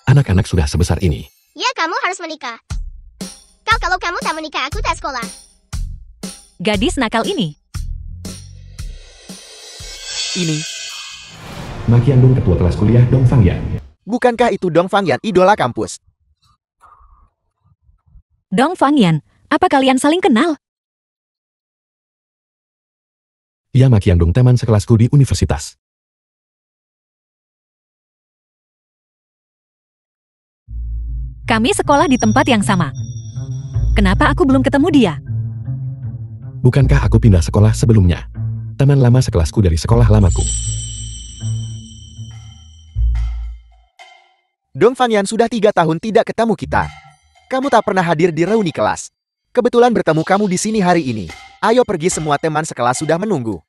Anak-anak sudah sebesar ini. Ya, kamu harus menikah. Kalau kamu tak menikah, aku tak sekolah. Gadis nakal ini. ini. Ma Qiandong ketua kelas kuliah Dong Fangyan. Bukankah itu Dong Fangyan, idola kampus? Dong Fangyan, apa kalian saling kenal? Ia Ma Qiandong teman sekelasku di universitas. Kami sekolah di tempat yang sama. Kenapa aku belum ketemu dia? Bukankah aku pindah sekolah sebelumnya? Teman lama sekelasku dari sekolah lamaku. Dong Fangyan sudah 3 tahun tidak ketemu kita. Kamu tak pernah hadir di reuni kelas. Kebetulan bertemu kamu di sini hari ini. Ayo pergi, semua teman sekelas sudah menunggu.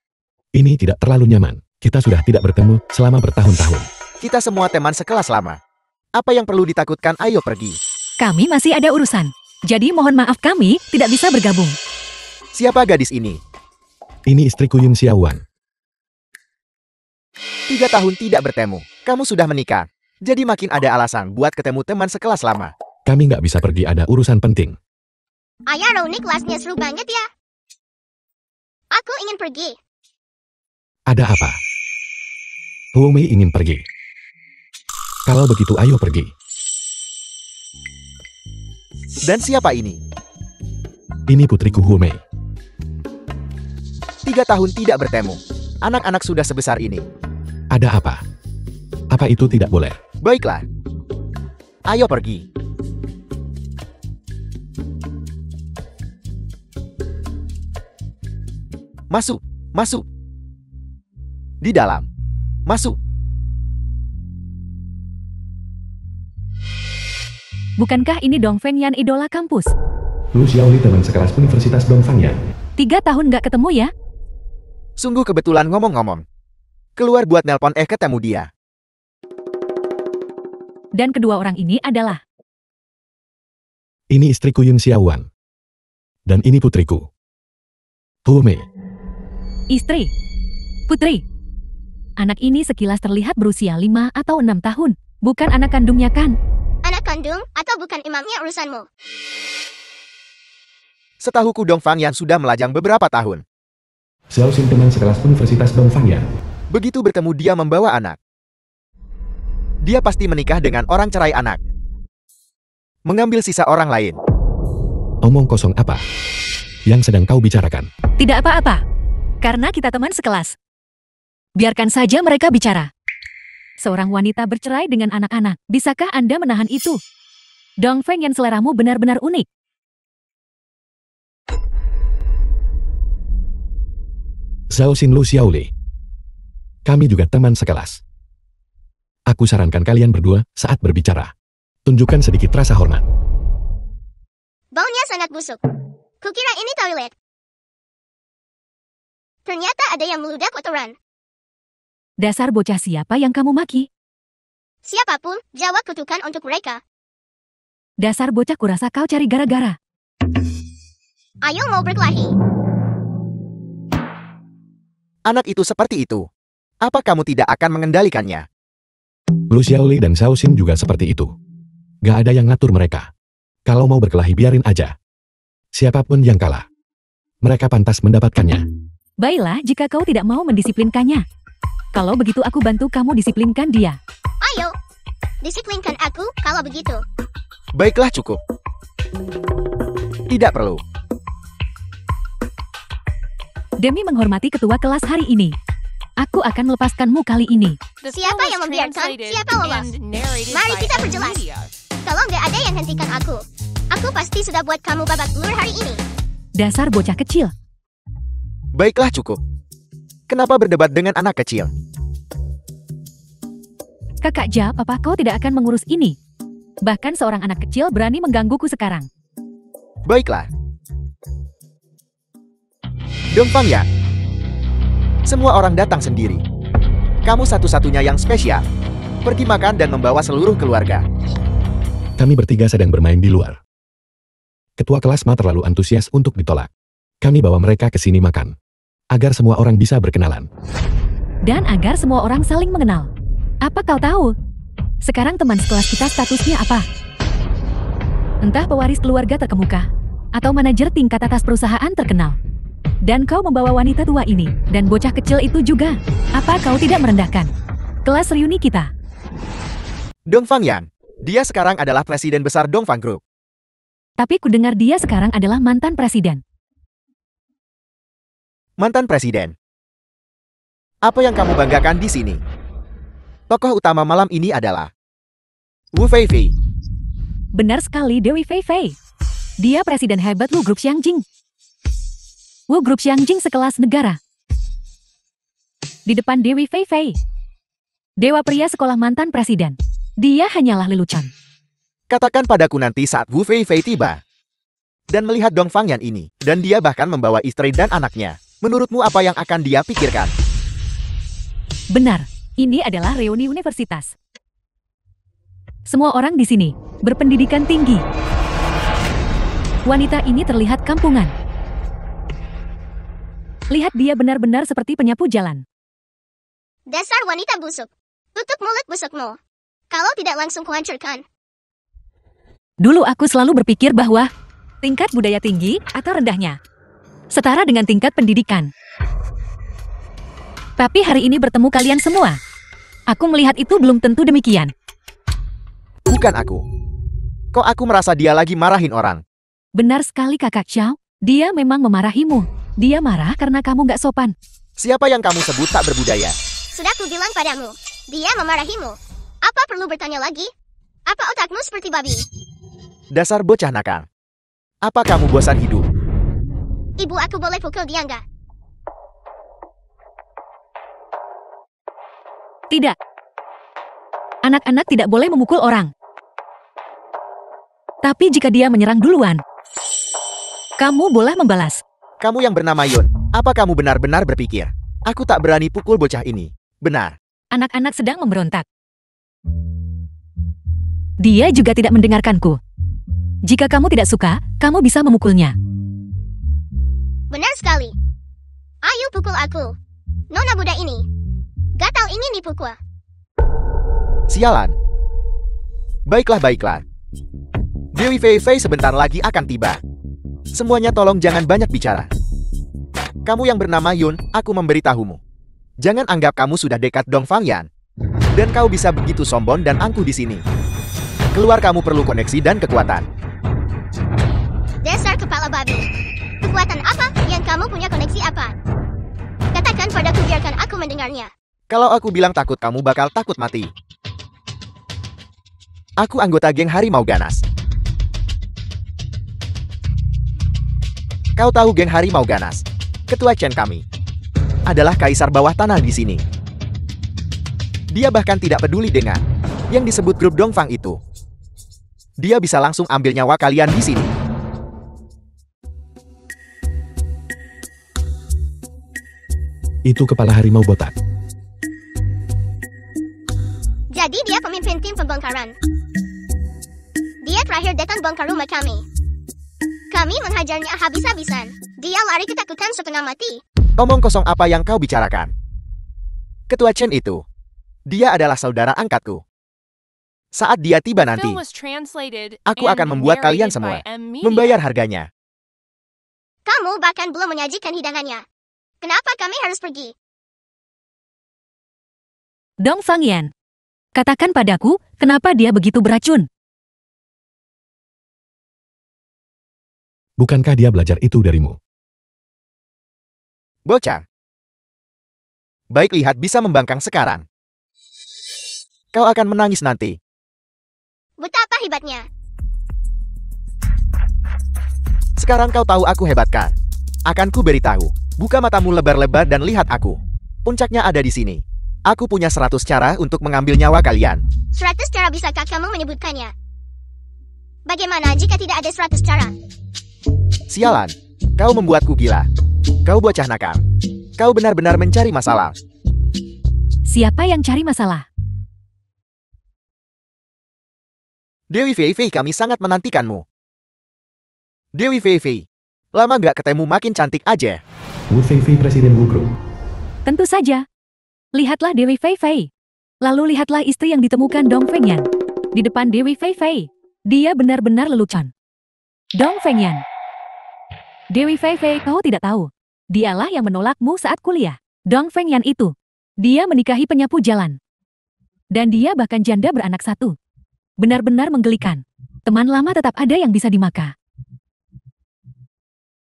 Ini tidak terlalu nyaman. Kita sudah tidak bertemu selama bertahun-tahun. Kita semua teman sekelas lama. Apa yang perlu ditakutkan? Ayo pergi. Kami masih ada urusan. Jadi mohon maaf kami tidak bisa bergabung. Siapa gadis ini? Ini istriku Yun Xiaowan. 3 tahun tidak bertemu. Kamu sudah menikah. Jadi makin ada alasan buat ketemu teman sekelas lama. Kami nggak bisa pergi, ada urusan penting. Ayah, reuni kelasnya seru banget ya. Aku ingin pergi. Ada apa? Huo Mei ingin pergi. Kalau begitu ayo pergi. Dan siapa ini? Ini putriku Huo Mei. 3 tahun tidak bertemu. Anak-anak sudah sebesar ini. Ada apa? Apa itu tidak boleh? Baiklah. Ayo pergi. Masuk, masuk. Di dalam. Masuk. Bukankah ini Dongfeng Yan idola kampus? Lu Xiaoli teman sekelas Universitas Dongfangyan. 3 tahun nggak ketemu ya? Sungguh kebetulan ngomong-ngomong. Keluar buat nelpon ketemu dia. Dan kedua orang ini adalah... Ini istriku Yun Xiaowan. Dan ini putriku. Hume. Istri. Putri. Anak ini sekilas terlihat berusia 5 atau 6 tahun. Bukan anak kandungnya kan? Anak kandung atau bukan imamnya urusanmu? Setahuku Dongfangyan sudah melajang beberapa tahun. Xiao Xin teman sekelas Universitas Dongfangyan. Begitu bertemu dia membawa anak. Dia pasti menikah dengan orang cerai anak. Mengambil sisa orang lain. Omong kosong apa? Yang sedang kau bicarakan? Tidak apa-apa. Karena kita teman sekelas. Biarkan saja mereka bicara. Seorang wanita bercerai dengan anak-anak. Bisakah Anda menahan itu? Dongfeng Yan, seleramu benar-benar unik. Xiao Xin, Lu Xiaoli. Kami juga teman sekelas. Aku sarankan kalian berdua saat berbicara. Tunjukkan sedikit rasa hormat. Baunya sangat busuk. Kukira ini toilet. Ternyata ada yang meludah kotoran. Dasar bocah, siapa yang kamu maki? Siapapun, jawab kutukan untuk mereka. Dasar bocah, kurasa kau cari gara-gara. Ayo mau berkelahi. Anak itu seperti itu. Apa kamu tidak akan mengendalikannya? Lu Xiaoli dan Xiao Xin juga seperti itu. Gak ada yang ngatur mereka. Kalau mau berkelahi biarin aja. Siapapun yang kalah, mereka pantas mendapatkannya. Baiklah, jika kau tidak mau mendisiplinkannya. Kalau begitu aku bantu kamu disiplinkan dia. Ayo. Disiplinkan aku kalau begitu. Baiklah, cukup. Tidak perlu. Demi menghormati ketua kelas hari ini, aku akan melepaskanmu kali ini. Siapa yang membiarkan? Siapa lolos? Mari kita perjelas. Kalau nggak ada yang hentikan aku pasti sudah buat kamu babak belur hari ini. Dasar bocah kecil. Baiklah, cukup. Kenapa berdebat dengan anak kecil? Kakak Ja, papa kau tidak akan mengurus ini. Bahkan seorang anak kecil berani menggangguku sekarang. Baiklah. Dongfangyan. Semua orang datang sendiri. Kamu satu-satunya yang spesial. Pergi makan dan membawa seluruh keluarga. Kami bertiga sedang bermain di luar. Ketua kelas Ma terlalu antusias untuk ditolak. Kami bawa mereka ke sini makan. Agar semua orang bisa berkenalan. Dan agar semua orang saling mengenal. Apa kau tahu? Sekarang teman sekelas kita statusnya apa? Entah pewaris keluarga terkemuka, atau manajer tingkat atas perusahaan terkenal. Dan kau membawa wanita tua ini, dan bocah kecil itu juga. Apa kau tidak merendahkan kelas reuni kita? Dongfangyan. Dia sekarang adalah presiden besar Dongfang Group. Tapi ku dengar dia sekarang adalah mantan presiden. Mantan presiden. Apa yang kamu banggakan di sini? Tokoh utama malam ini adalah Wu Feifei. Benar sekali, Dewi Feifei. Dia presiden hebat Wu Group Xiangjing. Wu Group Xiangjing sekelas negara. Di depan Dewi Feifei, dewa pria sekolah mantan presiden. Dia hanyalah lelucon. Katakan padaku nanti saat Wu Feifei tiba. Dan melihat Dongfangyan ini. Dan dia bahkan membawa istri dan anaknya. Menurutmu apa yang akan dia pikirkan? Benar, ini adalah reuni universitas. Semua orang di sini berpendidikan tinggi. Wanita ini terlihat kampungan. Lihat, dia benar-benar seperti penyapu jalan. Dasar wanita busuk. Tutup mulut busukmu. Kalau tidak langsung kuhancurkan. Dulu aku selalu berpikir bahwa tingkat budaya tinggi atau rendahnya setara dengan tingkat pendidikan. Tapi hari ini bertemu kalian semua, aku melihat itu belum tentu demikian. Bukan aku. Kok aku merasa dia lagi marahin orang? Benar sekali Kakak Xiao, dia memang memarahimu. Dia marah karena kamu nggak sopan. Siapa yang kamu sebut tak berbudaya? Sudah kubilang padamu, dia memarahimu. Apa perlu bertanya lagi? Apa otakmu seperti babi? Dasar bocah nakal. Apa kamu bosan hidup? Ibu, aku boleh pukul dia nggak? Tidak. Anak-anak tidak boleh memukul orang. Tapi jika dia menyerang duluan, kamu boleh membalas. Kamu yang bernama Yun, apa kamu benar-benar berpikir aku tak berani pukul bocah ini? Benar. Anak-anak sedang memberontak. Dia juga tidak mendengarkanku. Jika kamu tidak suka, kamu bisa memukulnya. Benar sekali. Ayo pukul aku. Nona muda ini. Gatal ingin dipukul. Sialan. Baiklah. Dewi Fei Fei sebentar lagi akan tiba. Semuanya tolong jangan banyak bicara. Kamu yang bernama Yun, aku memberitahumu. Jangan anggap kamu sudah dekat Dong Fangyan. Dan kau bisa begitu sombong dan angkuh di sini. Keluar, kamu perlu koneksi dan kekuatan. Dasar kepala babi. Kekuatan apa yang kamu punya, koneksi apa? Katakan padaku, biarkan aku mendengarnya. Kalau aku bilang takut, kamu bakal takut mati. Aku anggota geng Harimau Ganas. Kau tahu geng Harimau Ganas? Ketua Chen kami adalah kaisar bawah tanah di sini. Dia bahkan tidak peduli dengan yang disebut grup Dongfang itu. Dia bisa langsung ambil nyawa kalian di sini. Itu kepala harimau botak. Jadi dia pemimpin tim pembongkaran. Dia terakhir datang bongkar rumah kami. Kami menghajarnya habis-habisan. Dia lari ketakutan setengah mati. Omong kosong apa yang kau bicarakan? Ketua Chen itu, dia adalah saudara angkatku. Saat dia tiba nanti, aku akan membuat kalian semua membayar harganya. Kamu bahkan belum menyajikan hidangannya. Kenapa kami harus pergi? Dong Fangyan, katakan padaku, kenapa dia begitu beracun? Bukankah dia belajar itu darimu? Bocah. Baik, lihat, bisa membangkang sekarang. Kau akan menangis nanti. Betapa hebatnya. Sekarang kau tahu aku hebat kan? Akan ku beritahu. Buka matamu lebar-lebar dan lihat aku. Puncaknya ada di sini. Aku punya 100 cara untuk mengambil nyawa kalian. 100 cara, bisakah kamu menyebutkannya? Bagaimana jika tidak ada 100 cara? Sialan. Kau membuatku gila. Kau bocah nakal. Kau benar-benar mencari masalah. Siapa yang cari masalah? Dewi Fei Fei, kami sangat menantikanmu. Dewi Fei Fei, lama gak ketemu, makin cantik aja. Wu Fei Fei, Presiden Wu Group. Tentu saja. Lihatlah Dewi Fei Fei. Lalu lihatlah istri yang ditemukan Dong Fengyan. Di depan Dewi Fei Fei. Dia benar-benar lelucon. Dong Fengyan. Dewi Fei Fei, kau tidak tahu. Dialah yang menolakmu saat kuliah. Dong Fengyan itu. Dia menikahi penyapu jalan. Dan dia bahkan janda beranak 1. Benar-benar menggelikan. Teman lama tetap ada yang bisa dimaka.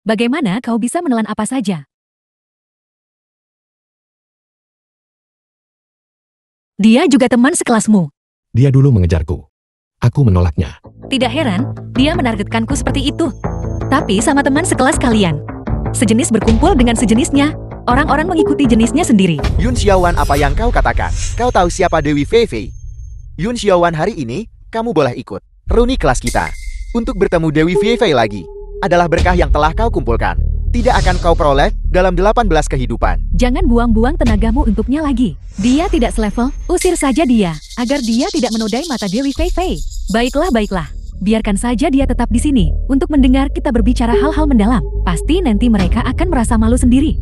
Bagaimana kau bisa menelan apa saja? Dia juga teman sekelasmu. Dia dulu mengejarku. Aku menolaknya. Tidak heran, dia menargetkanku seperti itu. Tapi sama teman sekelas kalian. Sejenis berkumpul dengan sejenisnya. Orang-orang mengikuti jenisnya sendiri. Yun Xiaowan, apa yang kau katakan? Kau tahu siapa Dewi Fei Fei? Yun Xiaowan, hari ini, kamu boleh ikut reuni kelas kita. Untuk bertemu Dewi Fei Fei lagi adalah berkah yang telah kau kumpulkan. Tidak akan kau peroleh dalam 18 kehidupan. Jangan buang-buang tenagamu untuknya lagi. Dia tidak selevel, usir saja dia, agar dia tidak menodai mata Dewi Fei Fei. Baiklah. Biarkan saja dia tetap di sini, untuk mendengar kita berbicara hal-hal mendalam. Pasti nanti mereka akan merasa malu sendiri.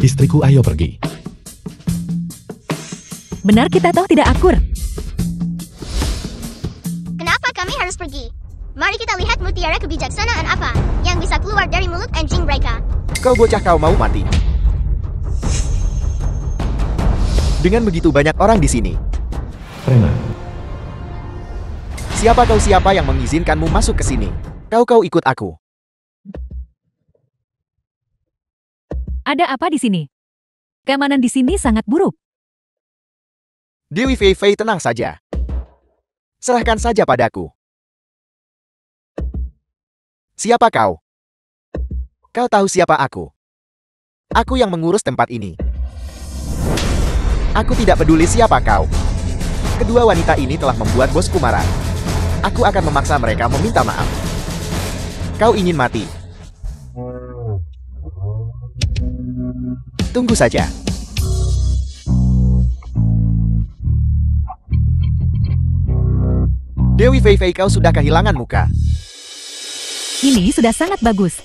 Istriku, ayo pergi. Benar, kita toh tidak akur. Kenapa kami harus pergi? Mari kita lihat mutiara kebijaksanaan apa yang bisa keluar dari mulut anjing mereka. Kau bocah, kau mau mati. Dengan begitu banyak orang di sini. Preman. Siapa kau, siapa yang mengizinkanmu masuk ke sini? Kau ikut aku. Ada apa di sini? Keamanan di sini sangat buruk. Dewi Fei Fei, tenang saja. Serahkan saja padaku. Siapa kau? Kau tahu siapa aku? Aku yang mengurus tempat ini. Aku tidak peduli siapa kau. Kedua wanita ini telah membuat bosku marah. Aku akan memaksa mereka meminta maaf. Kau ingin mati? Tunggu saja. Dewi Fei Fei, kau sudah kehilangan muka. Ini sudah sangat bagus.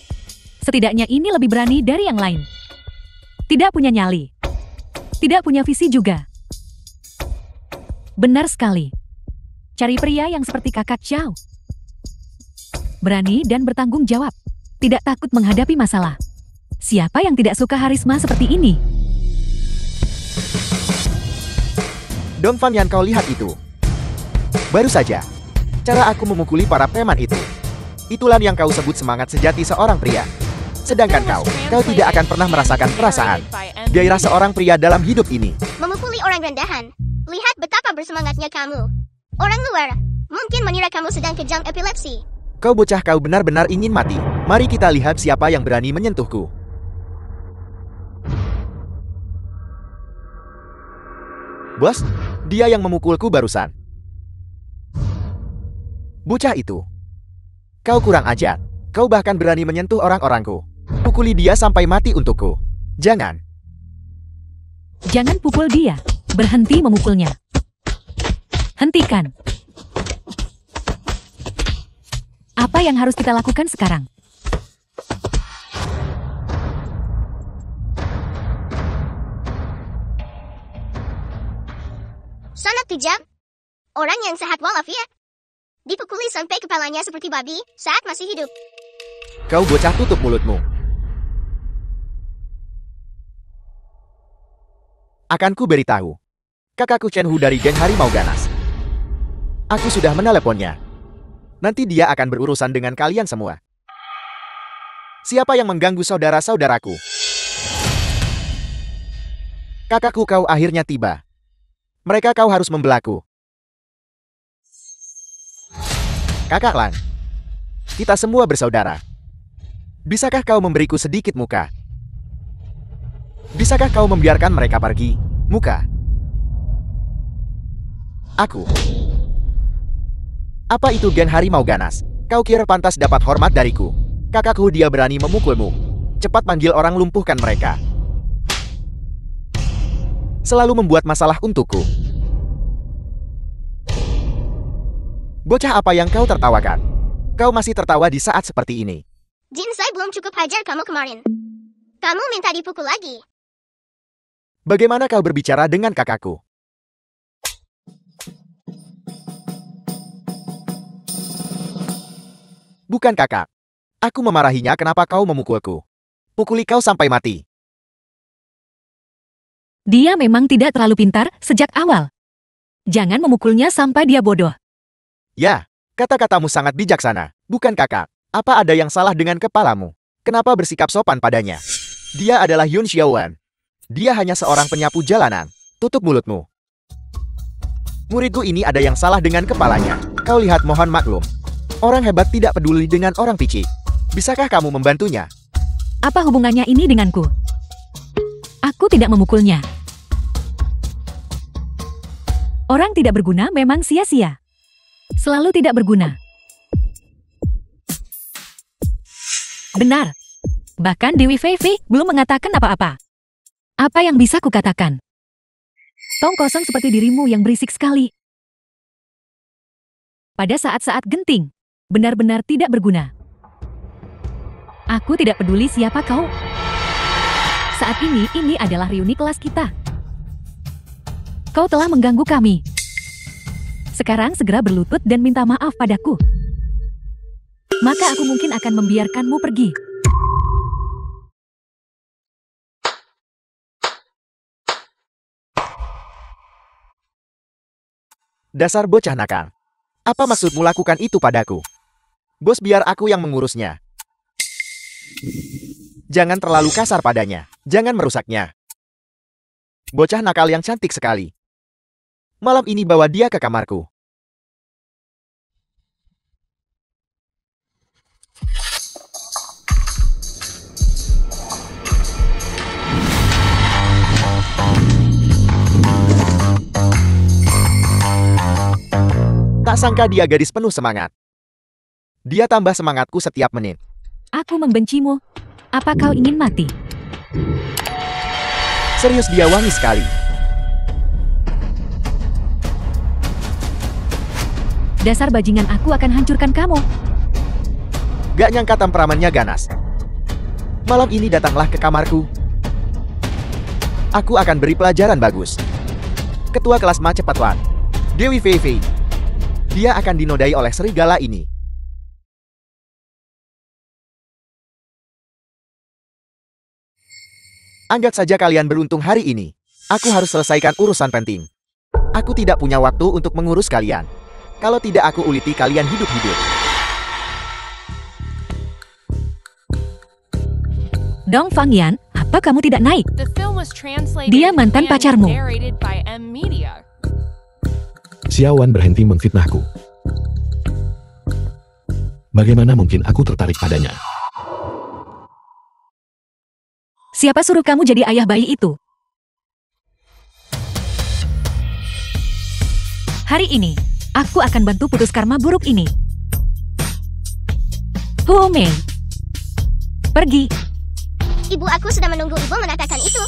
Setidaknya ini lebih berani dari yang lain. Tidak punya nyali. Tidak punya visi juga. Benar sekali. Cari pria yang seperti kakak Xiao. Berani dan bertanggung jawab. Tidak takut menghadapi masalah. Siapa yang tidak suka harisma seperti ini? Dong Fangyan, kau lihat itu. Baru saja. Cara aku memukuli para preman itu. Itulah yang kau sebut semangat sejati seorang pria. Sedangkan kau tidak akan pernah merasakan perasaan gairah seorang pria dalam hidup ini. Memukuli orang rendahan. Lihat betapa bersemangatnya kamu. Orang luar mungkin mengira kamu sedang kejang epilepsi. Kau bocah, kau benar-benar ingin mati. Mari kita lihat siapa yang berani menyentuhku. Bos, dia yang memukulku barusan. Bocah itu. Kau kurang ajar. Kau bahkan berani menyentuh orang-orangku. Pukuli dia sampai mati untukku. Jangan. Jangan pukul dia. Berhenti memukulnya. Hentikan. Apa yang harus kita lakukan sekarang? Sangat kejam. Orang yang sehat walafiat. Dipukuli sampai kepalanya seperti babi saat masih hidup. Kau bocah, tutup mulutmu. Akan ku beritahu. Kakakku Chen Hu dari geng Harimau Ganas. Aku sudah meneleponnya. Nanti dia akan berurusan dengan kalian semua. Siapa yang mengganggu saudara-saudaraku? Kakakku, kau akhirnya tiba. Mereka kau harus membelaku. Kakak Lang, kita semua bersaudara. Bisakah kau memberiku sedikit muka? Bisakah kau membiarkan mereka pergi? Muka. Aku. Apa itu geng Harimau Ganas? Kau kira pantas dapat hormat dariku? Kakakku, dia berani memukulmu. Cepat panggil orang, lumpuhkan mereka. Selalu membuat masalah untukku. Bocah, apa yang kau tertawakan? Kau masih tertawa di saat seperti ini. Jin Sai belum cukup hajar kamu kemarin. Kamu minta dipukul lagi. Bagaimana kau berbicara dengan kakakku? Bukan kakak. Aku memarahinya, kenapa kau memukulku. Pukuli kau sampai mati. Dia memang tidak terlalu pintar sejak awal. Jangan memukulnya sampai dia bodoh. Ya, kata-katamu sangat bijaksana. Bukan kakak. Apa ada yang salah dengan kepalamu? Kenapa bersikap sopan padanya? Dia adalah Yun Xiaowan. Dia hanya seorang penyapu jalanan. Tutup mulutmu. Muridku ini ada yang salah dengan kepalanya. Kau lihat, mohon maklum. Orang hebat tidak peduli dengan orang picik. Bisakah kamu membantunya? Apa hubungannya ini denganku? Aku tidak memukulnya. Orang tidak berguna memang sia-sia. Selalu tidak berguna. Benar. Bahkan Dewi Fei Fei belum mengatakan apa-apa. Apa yang bisa kukatakan? Tong kosong seperti dirimu yang berisik sekali. Pada saat-saat genting, benar-benar tidak berguna. Aku tidak peduli siapa kau. Saat ini adalah reuni kelas kita. Kau telah mengganggu kami. Sekarang segera berlutut dan minta maaf padaku. Maka aku mungkin akan membiarkanmu pergi. Dasar bocah nakal. Apa maksudmu lakukan itu padaku? Bos, biar aku yang mengurusnya. Jangan terlalu kasar padanya. Jangan merusaknya. Bocah nakal yang cantik sekali. Malam ini bawa dia ke kamarku. Tak sangka dia gadis penuh semangat. Dia tambah semangatku setiap menit. Aku membencimu. Apa kau ingin mati? Serius dia wangi sekali. Dasar bajingan, aku akan hancurkan kamu. Gak nyangka temperamennya ganas. Malam ini datanglah ke kamarku. Aku akan beri pelajaran bagus. Ketua kelas Ma cepat Wan. Dewi Fei Fei. Dia akan dinodai oleh serigala ini. Anggap saja kalian beruntung hari ini. Aku harus selesaikan urusan penting. Aku tidak punya waktu untuk mengurus kalian. Kalau tidak aku uliti kalian hidup-hidup. Dong Fangyan, apa kamu tidak naik? Dia mantan pacarmu. Xiaowan berhenti memfitnahku. Bagaimana mungkin aku tertarik padanya? Siapa suruh kamu jadi ayah bayi itu? Hari ini, aku akan bantu putus karma buruk ini. Huo Mei, pergi. Ibu aku sudah menunggu ibu mengatakan itu.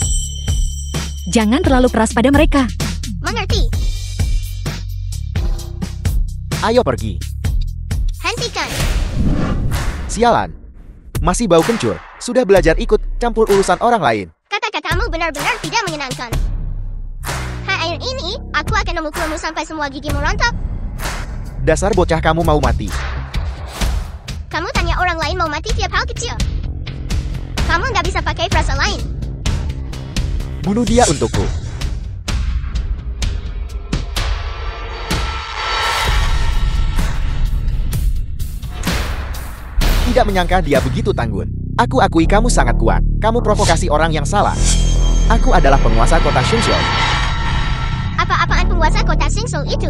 Jangan terlalu keras pada mereka. Mengerti? Ayo pergi. Hentikan. Sialan. Masih bau kencur. Sudah belajar ikut campur urusan orang lain. Kata-katamu benar-benar tidak menyenangkan. Hari ini, aku akan memukulmu sampai semua gigimu rontok. Dasar bocah kamu mau mati. Kamu tanya orang lain mau mati tiap hal kecil. Kamu nggak bisa pakai frasa lain. Bunuh dia untukku. Tidak menyangka dia begitu tangguh. Aku akui kamu sangat kuat. Kamu provokasi orang yang salah. Aku adalah penguasa kota Xingzhou. Apa-apaan penguasa kota Xingzhou itu?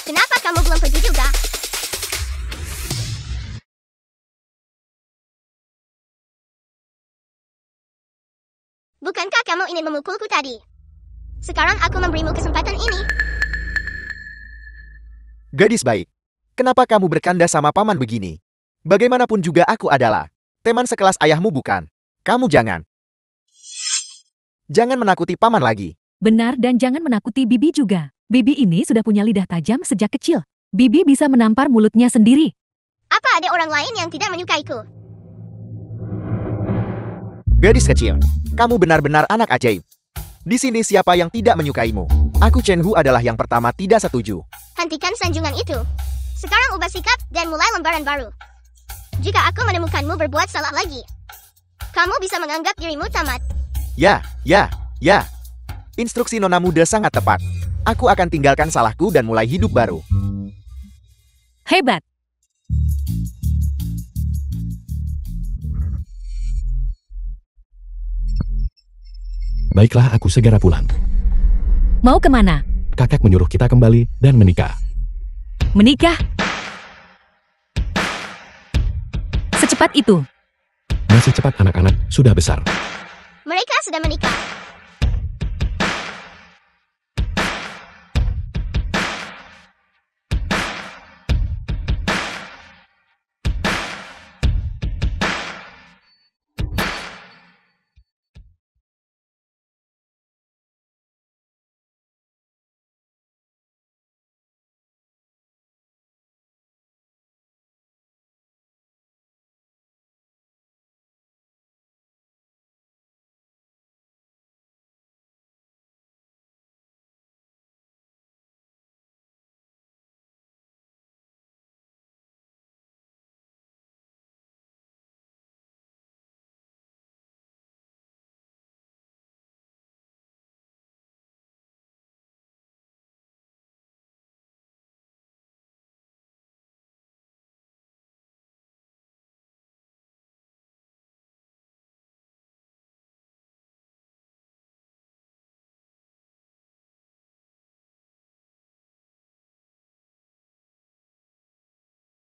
Kenapa kamu belum pergi juga? Bukankah kamu ingin memukulku tadi? Sekarang aku memberimu kesempatan ini. Gadis baik. Kenapa kamu bercanda sama paman begini? Bagaimanapun juga aku adalah teman sekelas ayahmu bukan? Kamu jangan menakuti paman lagi. Benar, dan jangan menakuti Bibi juga. Bibi ini sudah punya lidah tajam sejak kecil. Bibi bisa menampar mulutnya sendiri. Apa ada orang lain yang tidak menyukaiku? Gadis kecil, kamu benar-benar anak ajaib. Di sini siapa yang tidak menyukaimu? Aku Chen Hu adalah yang pertama tidak setuju. Hentikan sanjungan itu. Sekarang ubah sikap dan mulai lembaran baru. Jika aku menemukanmu berbuat salah lagi, kamu bisa menganggap dirimu tamat. Ya. Instruksi nona muda sangat tepat. Aku akan tinggalkan salahku dan mulai hidup baru. Hebat. Baiklah, aku segera pulang. Mau kemana? Kakak menyuruh kita kembali dan menikah. Menikah? Secepat itu? Masih cepat, anak-anak sudah besar. Mereka sudah menikah.